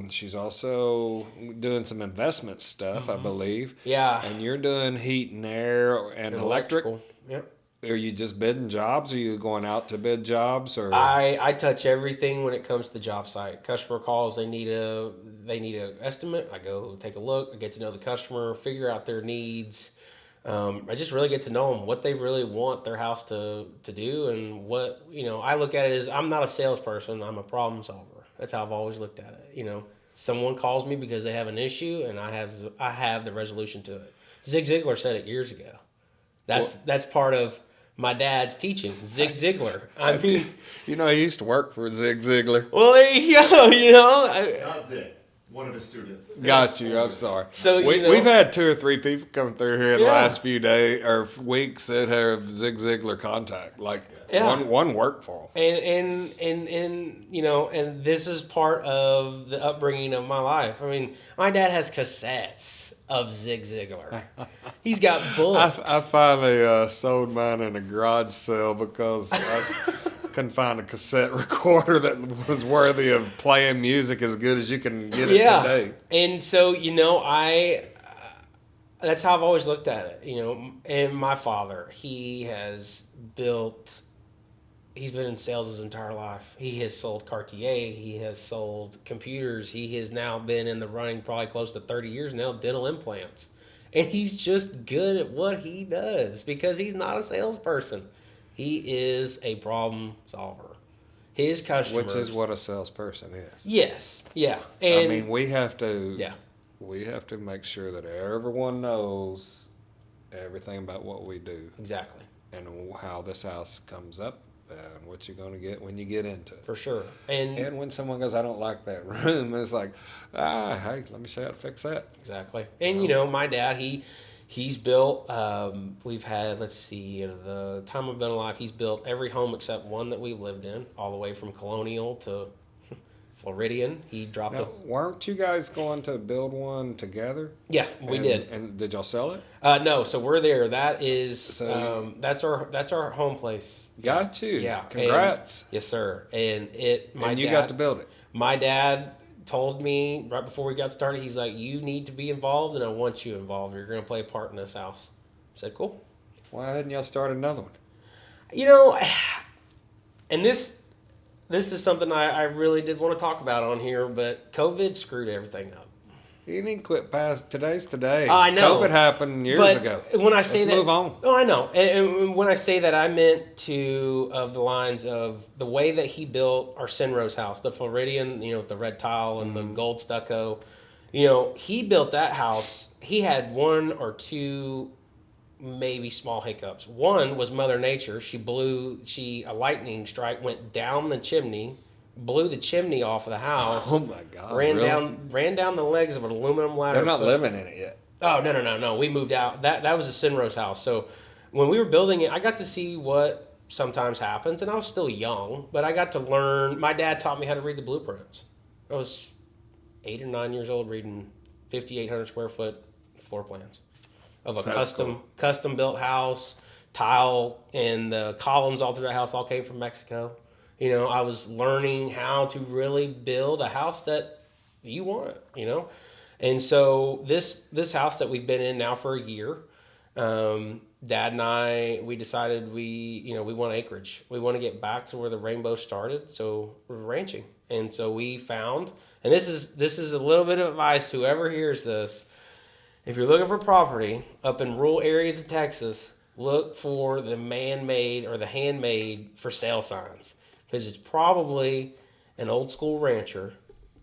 She's also doing some investment stuff, I believe. Yeah. And you're doing heat and air and electric. Yep. Are you just bidding jobs? Are you going out to bid jobs? Or I touch everything when it comes to the job site. Customer calls, they need a estimate. I go take a look. I get to know the customer, figure out their needs. I just really get to know them, what they really want their house to do, and what I look at it as I'm not a salesperson. I'm a problem solver. That's how I've always looked at it. Someone calls me because they have an issue, and I have the resolution to it. Zig Ziglar said it years ago. That's part of my dad's teaching, Zig Ziglar. I mean, he used to work for Zig Ziglar. Well, there you go. Not Zig, one of his students. Got you. I'm sorry. So we've had 2 or 3 people come through here in the last few days or weeks that have Zig Ziglar contact. One worked for him. And this is part of the upbringing of my life. I mean, my dad has cassettes of Zig Ziglar. He's got books. I finally sold mine in a garage sale because I couldn't find a cassette recorder that was worthy of playing music as good as you can get it today. And so, that's how I've always looked at it, And my father, he's been in sales his entire life. He has sold Cartier. He has sold computers. He has now been in the running probably close to 30 years now, dental implants. And he's just good at what he does because he's not a salesperson. He is a problem solver. His customers... Which is what a salesperson is. Yes. Yeah. And I mean, we have to make sure that everyone knows everything about what we do. Exactly. And how this house comes up. And what you're going to get when you get into it. For sure. And when someone goes, I don't like that room, it's like, hey, let me show you how to fix that. Exactly. And, my dad, he's built, we've had, the time I've been alive, he's built every home except one that we've lived in, all the way from colonial to Floridian. He dropped Now, weren't you guys going to build one together? Yeah, we did. And did y'all sell it? No, so we're there. That is So that's our home place. got you. Yeah. Congrats. Yes, sir. And You got to build it. My dad told me right before we got started, he's like, "You need to be involved, and I want you involved. You're going to play a part in this house." I said, "Cool." Why didn't y'all start another one? You know, and this is something I really did want to talk about on here, but COVID screwed everything up. You need to quit past today's today. I know. COVID happened years But ago. When I say Let's that, move on. Oh, I know. And when I say that, I meant to of the lines of the way that he built our Senrose house, the Floridian, with the red tile and the gold stucco. He built that house. He had one or two maybe small hiccups. One was Mother Nature. A lightning strike went down the chimney, blew the chimney off of the house. Oh my God! Ran really? ran down the legs of an aluminum ladder. They're not living in it yet. Oh no! We moved out. That was a Senrose house. So when we were building it, I got to see what sometimes happens, and I was still young, but I got to learn. My dad taught me how to read the blueprints. I was 8 or 9 years old reading 5,800 square foot floor plans of a custom built house, tile, and the columns all through that house all came from Mexico. I was learning how to really build a house that you want, And so this house that we've been in now for a year, Dad and I, we decided we want acreage. We want to get back to where the rainbow started, so we're ranching. And so we found, and this is a little bit of advice, whoever hears this, if you're looking for property up in rural areas of Texas, look for the man-made or the handmade for sale signs. Because it's probably an old school rancher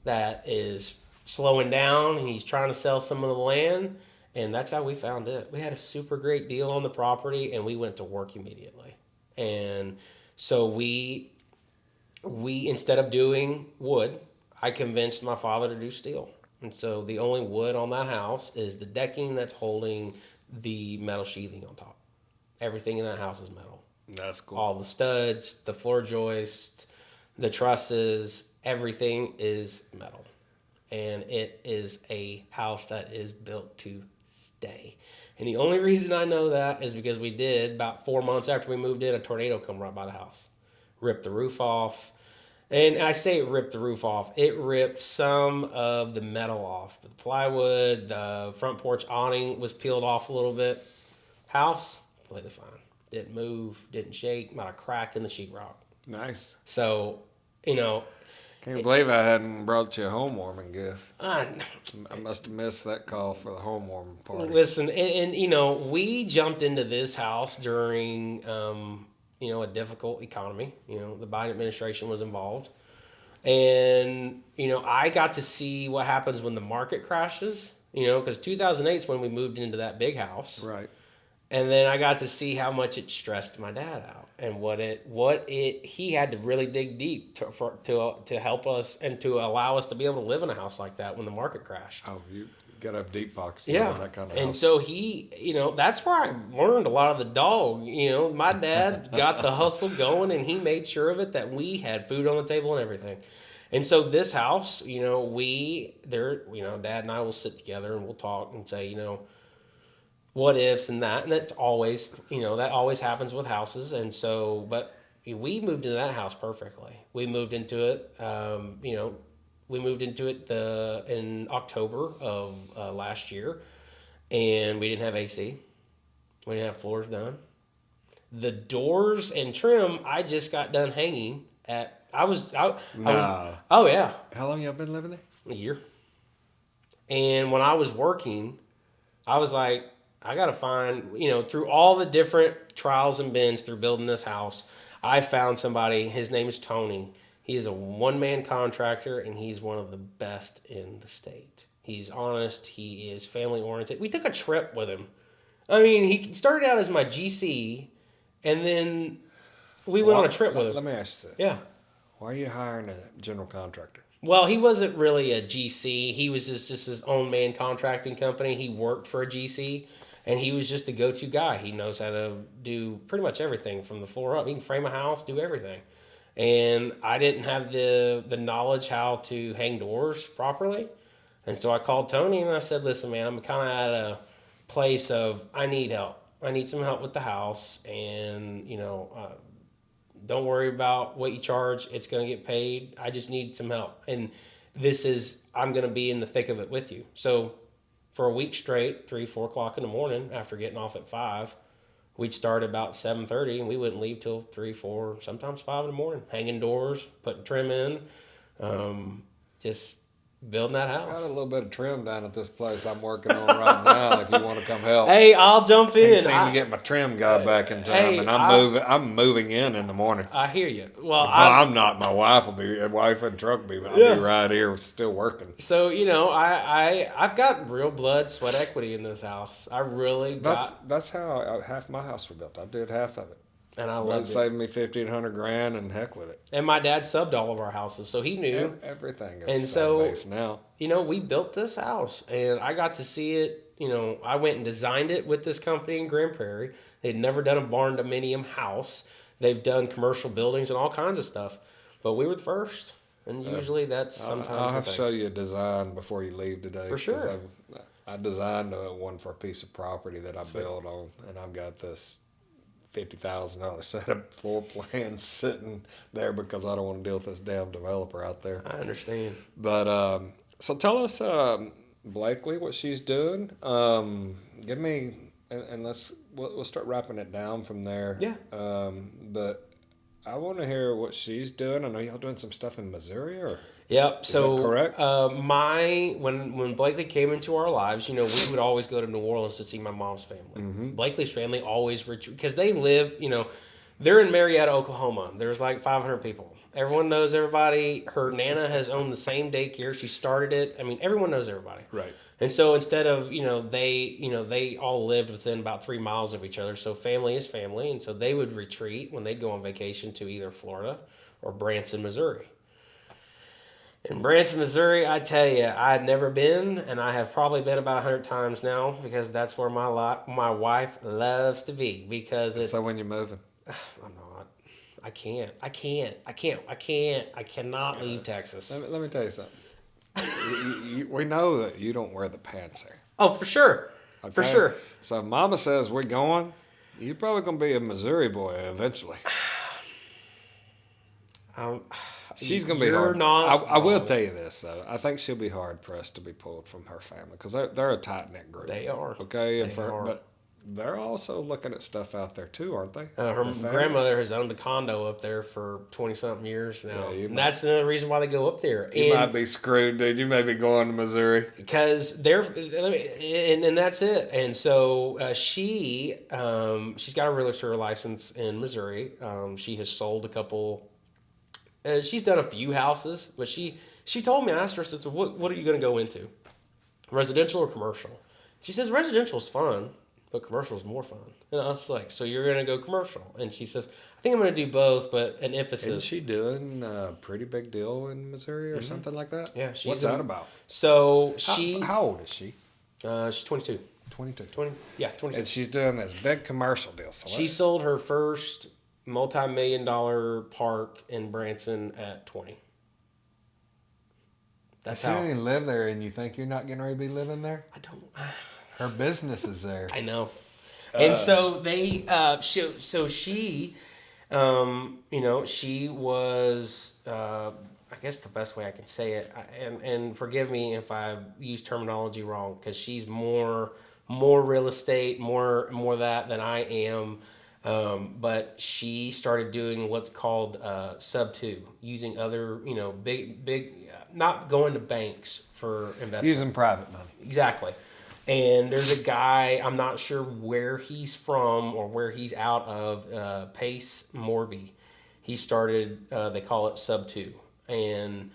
that is slowing down and he's trying to sell some of the land. And that's how we found it. We had a super great deal on the property and we went to work immediately. And so we instead of doing wood, I convinced my father to do steel. And so the only wood on that house is the decking that's holding the metal sheathing on top. Everything in that house is metal. That's cool. All the studs, the floor joists, the trusses, everything is metal. And it is a house that is built to stay. And the only reason I know that is because we did, about 4 months after we moved in, a tornado come right by the house. Ripped the roof off. And I say it ripped the roof off. It ripped some of the metal off. But the plywood, the front porch awning was peeled off a little bit. House, completely fine. Didn't move, didn't shake, not a crack in the sheetrock. Nice. So, Can't believe I hadn't brought you a home warming gift. I must have missed that call for the home warming party. Listen, and we jumped into this house during, a difficult economy. The Biden administration was involved. And, I got to see what happens when the market crashes, because 2008 is when we moved into that big house. Right. And then I got to see how much it stressed my dad out, and he had to really dig deep to help us and to allow us to be able to live in a house like that when the market crashed. Oh, you got to have deep pockets. Yeah, That kind of and house. so he, that's where I learned a lot of the dog. My dad got the hustle going, and he made sure of it that we had food on the table and everything. And so this house, Dad and I will sit together and we'll talk and say, what ifs and that, and that's always, that always happens with houses. And so, but we moved into that house perfectly. We moved into it, in October of last year, and we didn't have AC. We didn't have floors done. The doors and trim, I just got done hanging at, oh yeah. How long y'all been living there? A year. And when I was working, I was like, I got to find, through all the different trials and bends through building this house, I found somebody. His name is Tony. He is a one-man contractor, and he's one of the best in the state. He's honest. He is family-oriented. We took a trip with him. I mean, he started out as my GC, and then we went on a trip with him. Let me ask you this. Yeah. Why are you hiring a general contractor? Well, he wasn't really a GC. He was just his own man contracting company. He worked for a GC. And he was just the go-to guy. He knows how to do pretty much everything from the floor up. He can frame a house, do everything. and I didn't have the knowledge how to hang doors properly. And so I called Tony and I said, "Listen, man, I'm kind of at a place of I need help. I need some help with the house, and don't worry about what you charge. It's going to get paid. I just need some help. And I'm going to be in the thick of it with you." So for a week straight, 3, 4 o'clock in the morning after getting off at 5, we'd start about 7:30 and we wouldn't leave till 3, 4, sometimes 5 in the morning, hanging doors, putting trim in, just building that I got a house. little bit of trim down at this place I'm working on right now. If you want to come help. Hey, I'll jump in. Can't seem to get my trim guy back in time, Hey, and I'm moving in the morning. I hear you. Well, I'm not. My wife and truck will be. I'll be right here, still working. So I've got real blood, sweat equity in this house. I really got. That's how half my house was built. I did half of it, and I loved it. It saved me $1,500 and heck with it. And my dad subbed all of our houses, so he knew everything. Is and so based now, we built this house, and I got to see it. I went and designed it with this company in Grand Prairie. They'd never done a barn dominium house. They've done commercial buildings and all kinds of stuff, but we were the first. And usually that's sometimes I'll have to show you a design before you leave today. For sure. I designed one for a piece of property that I built on, and I've got this $50,000 set of floor plans sitting there because I don't want to deal with this damn developer out there. I understand. But so tell us, Blakely, what she's doing. Give me, and we'll start wrapping it down from there. Yeah. But I want to hear what she's doing. I know y'all doing some stuff in Missouri, or yep. So is that correct? When Blakely came into our lives, we would always go to New Orleans to see my mom's family. Mm-hmm. Blakely's family always because they live, they're in Marietta, Oklahoma. There's like 500 people. Everyone knows everybody. Her nana has owned the same daycare. She started it. I mean, everyone knows everybody. Right. And so instead of, they all lived within about 3 miles of each other. So family is family. And so they would retreat when they'd go on vacation to either Florida or Branson, Missouri. In Branson, Missouri, I tell you, I had never been, and I have probably been about 100 times now because that's where my wife loves to be because it's. So when you're moving? I'm not. I cannot leave Texas. Let me tell you something. We know that you don't wear the pants there. Oh, for sure. Okay? For sure. So if Mama says we're going, you're probably going to be a Missouri boy eventually. She's going to be hard. I will tell you this, though. I think she'll be hard-pressed to be pulled from her family because they're a tight-knit group. They are. Okay? But they're also looking at stuff out there, too, aren't they? Her grandmother has owned a condo up there for 20-something years now. Yeah, and that's another reason why they go up there. You might be screwed, dude. You may be going to Missouri. Because and that's it. And so she's got a realtor license in Missouri. She has sold a couple. She's done a few houses, but she told me, I asked her, I said, so what are you going to go into? Residential or commercial? She says residential is fun, but commercial is more fun. And I was like, so you're going to go commercial? And she says, I think I'm going to do both, but an emphasis. Isn't she doing a pretty big deal in Missouri or something like that? Yeah. What's that about? So How old is she? She's 22. 22. 22. And she's doing this big commercial deal. So she sold her first multi-million-dollar park in Branson at 20. That's how. You didn't live there, and you think you're not getting ready to be living there? I don't. Her business is there. I know. And so they, she was, I guess the best way I can say it, and forgive me if I use terminology wrong, because she's more real estate, more that than I am. But she started doing what's called sub 2, using other, big, not going to banks for investment. Using private money. Exactly. And there's a guy, I'm not sure where he's from or where he's out of, Pace Morby. He started, they call it sub 2. And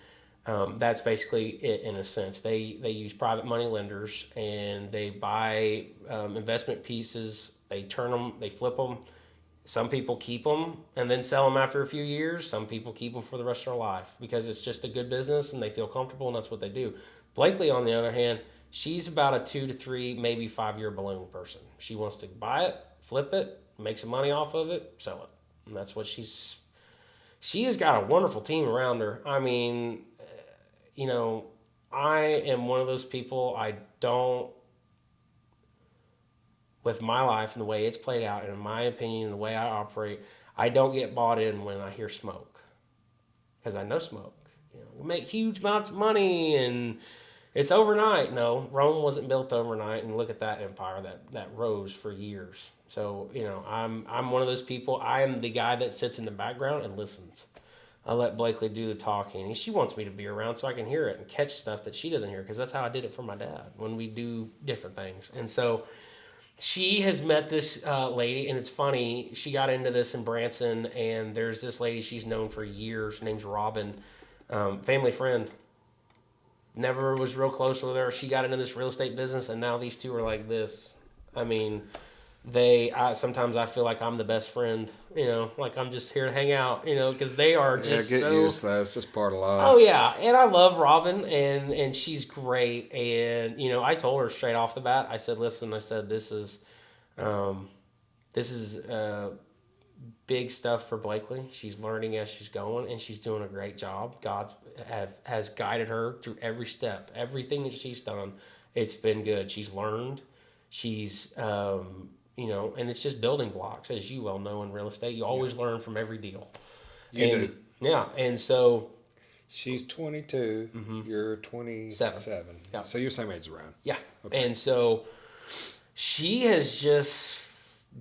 that's basically it in a sense. They use private money lenders, and they buy investment pieces, they turn them, they flip them. Some people keep them and then sell them after a few years. Some people keep them for the rest of their life because it's just a good business and they feel comfortable, and that's what they do. Blakely, on the other hand, she's about a 2 to 3, maybe 5-year balloon person. She wants to buy it, flip it, make some money off of it, sell it. And that's what she's she has got a wonderful team around her. I mean, I am one of those people. I don't, with my life and the way it's played out, and in my opinion, and the way I operate, I don't get bought in when I hear smoke, because I know smoke. You make huge amounts of money and it's overnight. No, Rome wasn't built overnight, and look at that empire that rose for years. So I'm one of those people. I am the guy that sits in the background and listens. I let Blakely do the talking. She wants me to be around so I can hear it and catch stuff that she doesn't hear, because that's how I did it for my dad when we do different things. And so she has met this lady, and it's funny. She got into this in Branson, and there's this lady she's known for years. Her name's Robin, family friend. Never was real close with her. She got into this real estate business, and now these two are like this. I mean, sometimes I feel like I'm the best friend, like I'm just here to hang out, because they are just get used to that. It's just part of life. Oh yeah, and I love Robin, and she's great, and I told her straight off the bat. I said, listen, this is big stuff for Blakely. She's learning as she's going, and she's doing a great job. God has guided her through every step, everything that she's done. It's been good. She's learned. She's and it's just building blocks, as you well know in real estate. You always learn from every deal. You do. Yeah, and so she's 22. You're 27. Yeah. So you're same age around. Yeah. Okay. And so she has just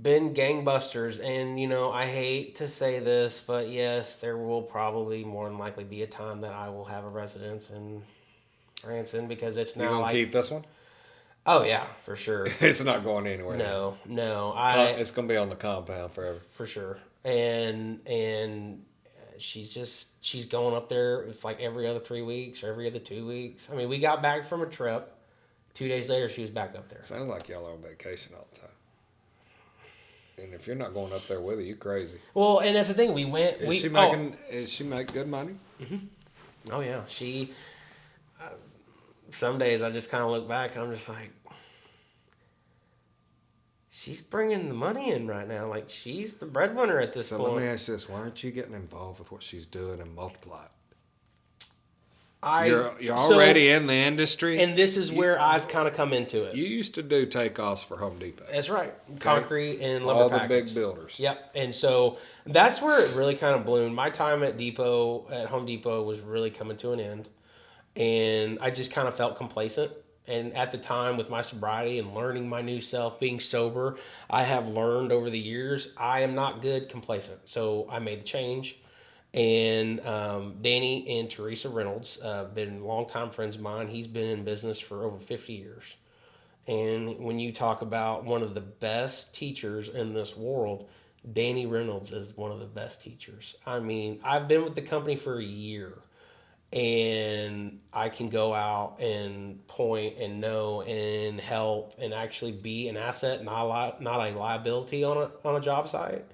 been gangbusters, and I hate to say this, but yes, there will probably more than likely be a time that I will have a residence in Branson, because it's now You gonna keep this one? Oh yeah, for sure. It's not going anywhere. No. It's gonna be on the compound forever. For sure. And she's going up there. It's like every other 3 weeks or every other 2 weeks. I mean, we got back from a trip. 2 days later, she was back up there. Sounds like y'all are on vacation all the time. And if you're not going up there with her, you crazy. Well, and that's the thing. We went. Is she make good money? Mm-hmm. Oh yeah, she. Some days I just kind of look back and I'm just like, she's bringing the money in right now. Like, she's the breadwinner at this point. So let me ask you this: why aren't you getting involved with what she's doing and multiply it? You're already in the industry, and this is where I've kind of come into it. You used to do takeoffs for Home Depot. That's right, concrete and lumber. All the big builders. Yep, and so that's where it really kind of bloomed. My time at Home Depot, was really coming to an end, and I just kind of felt complacent. And at the time, with my sobriety and learning my new self, being sober, I have learned over the years I am not good complacent. So I made the change. And Danny and Teresa Reynolds, been longtime friends of mine. He's been in business for over 50 years. And when you talk about one of the best teachers in this world, Danny Reynolds is one of the best teachers. I mean, I've been with the company for a year, and I can go out and point and know and help and actually be an asset, not a liability on a job site.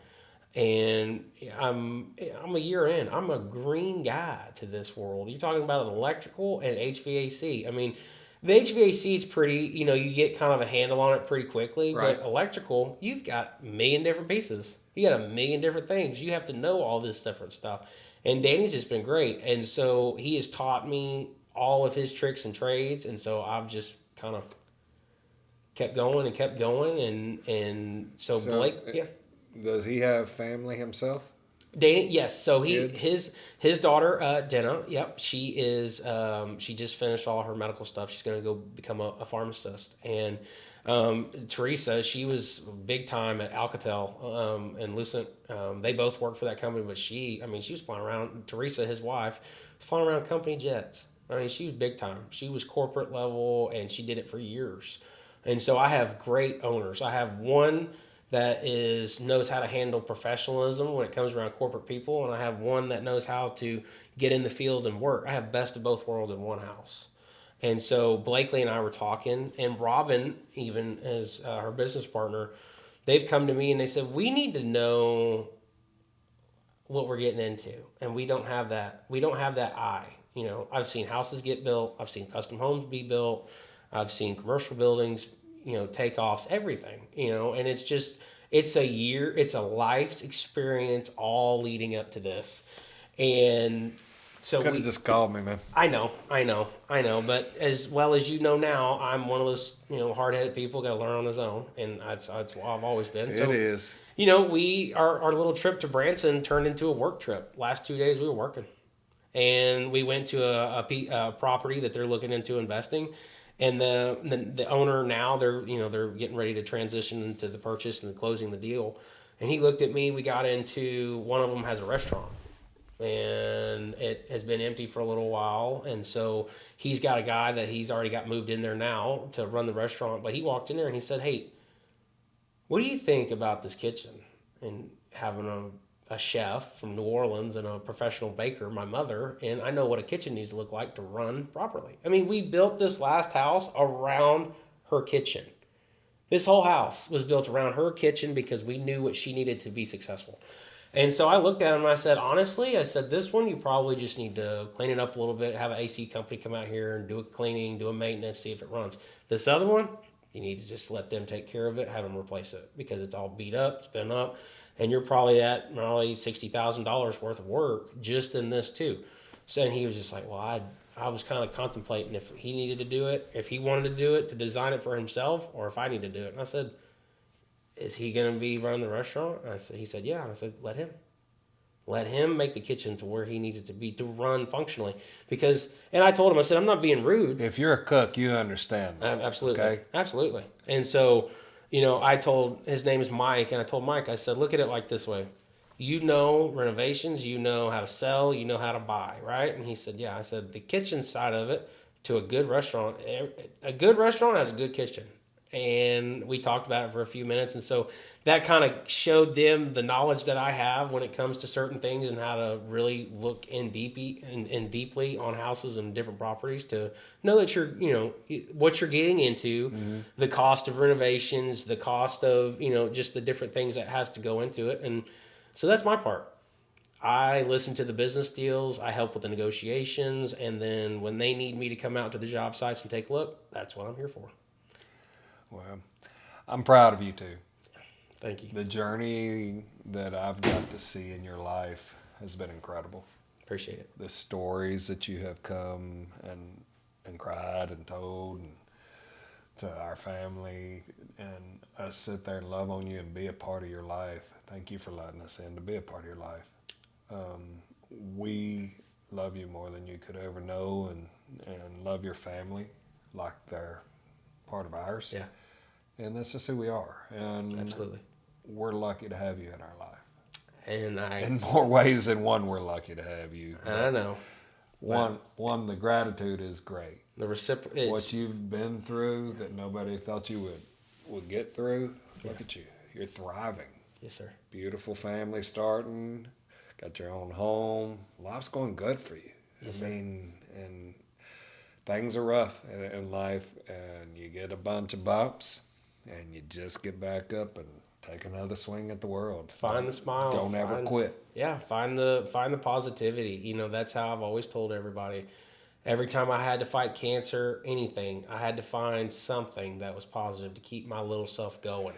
And I'm a year in. I'm a green guy to this world. You're talking about an electrical and HVAC. I mean, the HVAC, it's pretty, you get kind of a handle on it pretty quickly. Right. But electrical, you've got a million different pieces. You got a million different things. You have to know all this different stuff. And Danny's just been great. And so he has taught me all of his tricks and trades. And so I've just kind of kept going. And so Blake, yeah. Does he have family himself? Danny, yes. So his daughter, Denna, yep, she is. She just finished all her medical stuff. She's going to go become a pharmacist. And Teresa, she was big time at Alcatel and Lucent. They both worked for that company, but she was flying around. Teresa, his wife, was flying around company jets. I mean, she was big time. She was corporate level, and she did it for years. And so I have great owners. I have one that knows how to handle professionalism when it comes around corporate people, and I have one that knows how to get in the field and work. I have best of both worlds in one house. And so Blakely and I were talking, and Robin, even as her business partner, they've come to me and they said, we need to know what we're getting into, and we don't have that. We don't have that eye. I've seen houses get built. I've seen custom homes be built. I've seen commercial buildings, takeoffs, everything, and it's a life's experience all leading up to this. And so Could have just called me, man. I know. But as well as you know now, I'm one of those, hard-headed people got to learn on his own, and that's what I've always been. It So, is. our little trip to Branson turned into a work trip. Last 2 days we were working, and we went to a property that they're looking into investing, and the owner now they're getting ready to transition into the purchase and closing the deal, and he looked at me. We got into one of them has a restaurant and it has been empty for a little while. And so he's got a guy that he's already got moved in there now to run the restaurant. But he walked in there and he said, "Hey, what do you think about this kitchen and having a chef from New Orleans and a professional baker, my mother, and I know what a kitchen needs to look like to run properly." I mean, we built this last house around her kitchen. This whole house was built around her kitchen because we knew what she needed to be successful. And so I looked at him and I said, honestly, this one you probably just need to clean it up a little bit, have an AC company come out here and do a cleaning, do a maintenance, see if it runs. This other one, you need to just let them take care of it, have them replace it because it's all beat up, it's been up, and you're probably at $60,000 worth of work just in this too. So and he was just like, well, I was kind of contemplating if he needed to do it, if he wanted to do it, to design it for himself, or if I need to do it. And I said, is he going to be running the restaurant? He said, yeah. And I said, let him. Let him make the kitchen to where he needs it to be to run functionally. And I told him, I said, I'm not being rude. If you're a cook, you understand that. Absolutely. Okay? Absolutely. And so, I told, his name is Mike, and I told Mike, I said, look at it like this way. You know renovations, you know how to sell, you know how to buy, right? And he said, yeah. I said, the kitchen side of it to a good restaurant has a good kitchen. And we talked about it for a few minutes, and so that kind of showed them the knowledge that I have when it comes to certain things and how to really look in deeply on houses and different properties to know that what you're getting into, the cost of renovations, the cost of just the different things that has to go into it. And so that's my part. I listen to the business deals, I help with the negotiations, and then when they need me to come out to the job sites and take a look, that's what I'm here for. Well, I'm proud of you too. Thank you. The journey that I've got to see in your life has been incredible. Appreciate it. The stories that you have come and cried and told and to our family, and us sit there and love on you and be a part of your life. Thank you for letting us in to be a part of your life. We love you more than you could ever know, and love your family like they're part of ours. Yeah. And that's just who we are. And absolutely, we're lucky to have you in our life. And in more ways than one, we're lucky to have you. And I know. One, the gratitude is great. The reciprocal. What you've been through that nobody thought you would get through. Look at you. You're thriving. Yes, sir. Beautiful family starting. Got your own home. Life's going good for you. Yes, and things are rough in life, and you get a bunch of bumps, and you just get back up and take another swing at the world. Find the smile. Don't ever quit. Yeah, find the positivity. That's how I've always told everybody. Every time I had to fight cancer, anything, I had to find something that was positive to keep my little self going.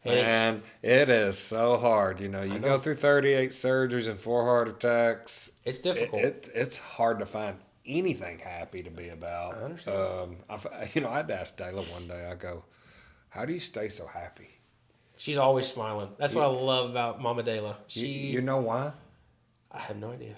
And it is so hard. You go through 38 surgeries and 4 heart attacks. It's difficult. It's hard to find anything happy to be about. I understand. I had to ask Dayla one day, I go, how do you stay so happy? She's always smiling. That's what I love about Mama Dayla. You know why? I have no idea.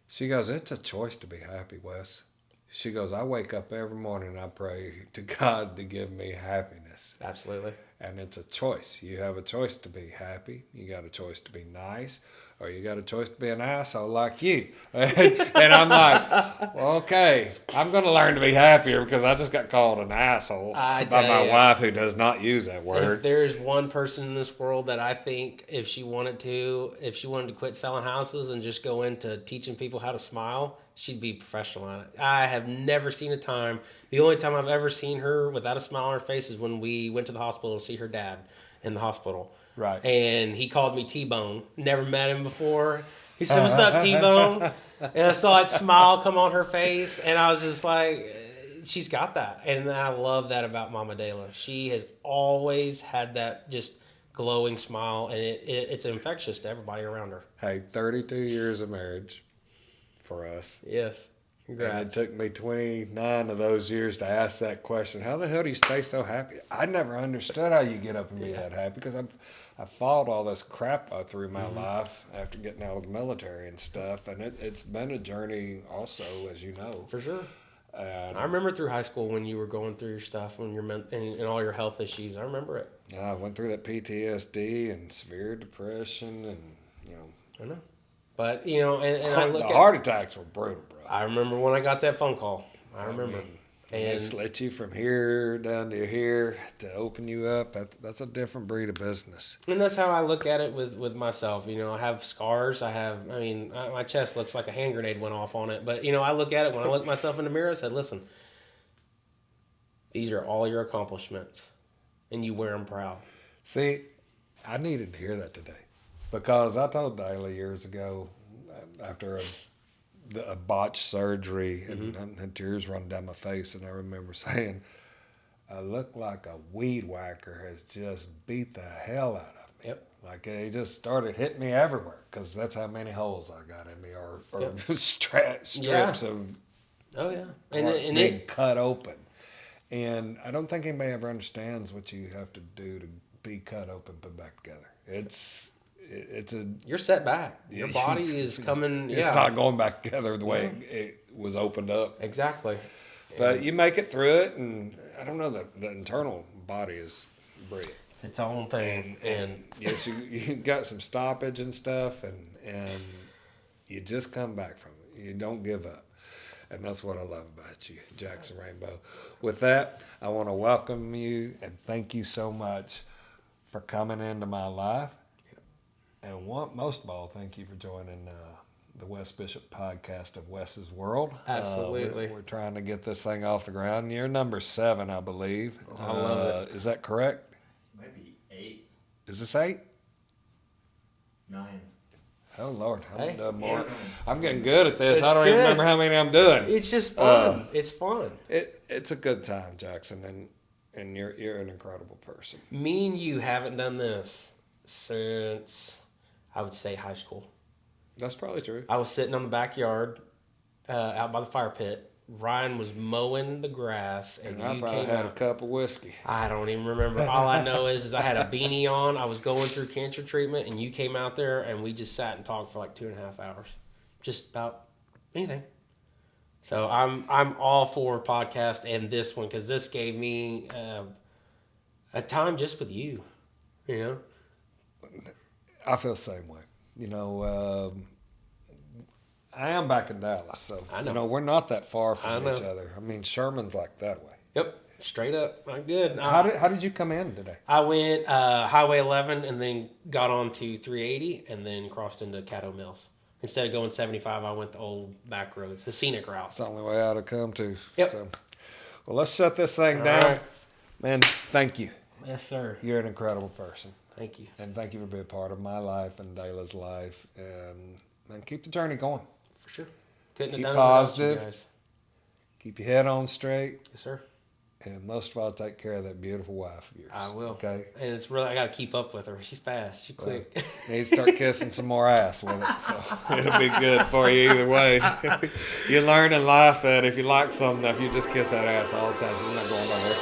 She goes, it's a choice to be happy, Wes. She goes, I wake up every morning and I pray to God to give me happiness. Absolutely. And it's a choice. You have a choice to be happy. You got a choice to be nice. Or you got a choice to be an asshole like you. And I'm like, well, okay, I'm going to learn to be happier because I just got called an asshole by my wife, who does not use that word. If there's one person in this world that I think if she wanted to quit selling houses and just go into teaching people how to smile, she'd be professional at it. I have never seen a time. The only time I've ever seen her without a smile on her face is when we went to the hospital to see her dad in the hospital. Right. And he called me T-Bone. Never met him before. He said, what's up, T-Bone? And I saw that smile come on her face, and I was just like, she's got that. And I love that about Mama Dayla. She has always had that just glowing smile, and it's infectious to everybody around her. Hey, 32 years of marriage for us. Yes. Congrats. And it took me 29 of those years to ask that question. How the hell do you stay so happy? I never understood how you get up and be that happy because I fought all this crap through my life after getting out of the military and stuff. And it's been a journey also, as you know. For sure. I remember through high school when you were going through your stuff, when and all your health issues. I remember it. I went through that PTSD and severe depression and, I know. But, and I look the heart attacks were brutal, bro. I remember when I got that phone call. I remember. And they slit you from here down to here to open you up. That's a different breed of business. And that's how I look at it with myself. I have scars. My chest looks like a hand grenade went off on it. But, I look at it when I look myself in the mirror, I said, listen, these are all your accomplishments. And you wear them proud. See, I needed to hear that today. Because I told Dayla years ago, after a botched surgery, and tears run down my face, and I remember saying, I look like a weed whacker has just beat the hell out of me. Yep. Like he just started hitting me everywhere, because that's how many holes I got in me, or strips of parts being cut open. And I don't think anybody ever understands what you have to do to be cut open, put back together. You're set back. Your body is coming. It's not going back together the way it was opened up. Exactly. But you make it through it, and I don't know, the internal body is brilliant. It's its own thing. And yes, you got some stoppage and stuff, and you just come back from it. You don't give up. And that's what I love about you, Jackson Rainbow. With that, I want to welcome you and thank you so much for coming into my life. And most of all, thank you for joining the Wes Bishop podcast of Wes's World. Absolutely. We're trying to get this thing off the ground. You're number 7, I believe. I love it. Is that correct? Might be 8, Is this 8? 9. Oh, Lord. Hey. More. I'm getting good at this. It's I don't even good. remember how many I'm doing. It's just fun. It's fun. It's a good time, Jackson, and you're an incredible person. Me and you haven't done this since, I would say, high school. That's probably true. I was sitting on the backyard out by the fire pit. Ryan was mowing the grass, and I you probably came had out. a cup of whiskey. I don't even remember. All I know is I had a beanie on. I was going through cancer treatment, and you came out there, and we just sat and talked for like 2.5 hours, just about anything. So I'm all for podcast and this one, because this gave me a time just with you. I feel the same way. I am back in Dallas, so I know. We're not that far from each other. I mean, Sherman's like that way. Yep, straight up. I'm good. How did you come in today? I went Highway 11 and then got on to 380 and then crossed into Caddo Mills. Instead of going 75, I went the old back roads, the scenic route. It's the only way I'd have come to. Yep. So, well, let's shut this thing down. Right. Man, thank you. Yes, sir. You're an incredible person. Thank you. And thank you for being part of my life and Dayla's life. And keep the journey going. For sure. Couldn't Keep have done it without you positive. guys. Keep your head on straight. Yes, sir. And most of all, take care of that beautiful wife of yours. I will. Okay? And it's really, I got to keep up with her. She's fast. She's quick. Need to start kissing some more ass with it. So it'll be good for you either way. You learn in life that if you like something, if you just kiss that ass all the time, she's not going nowhere.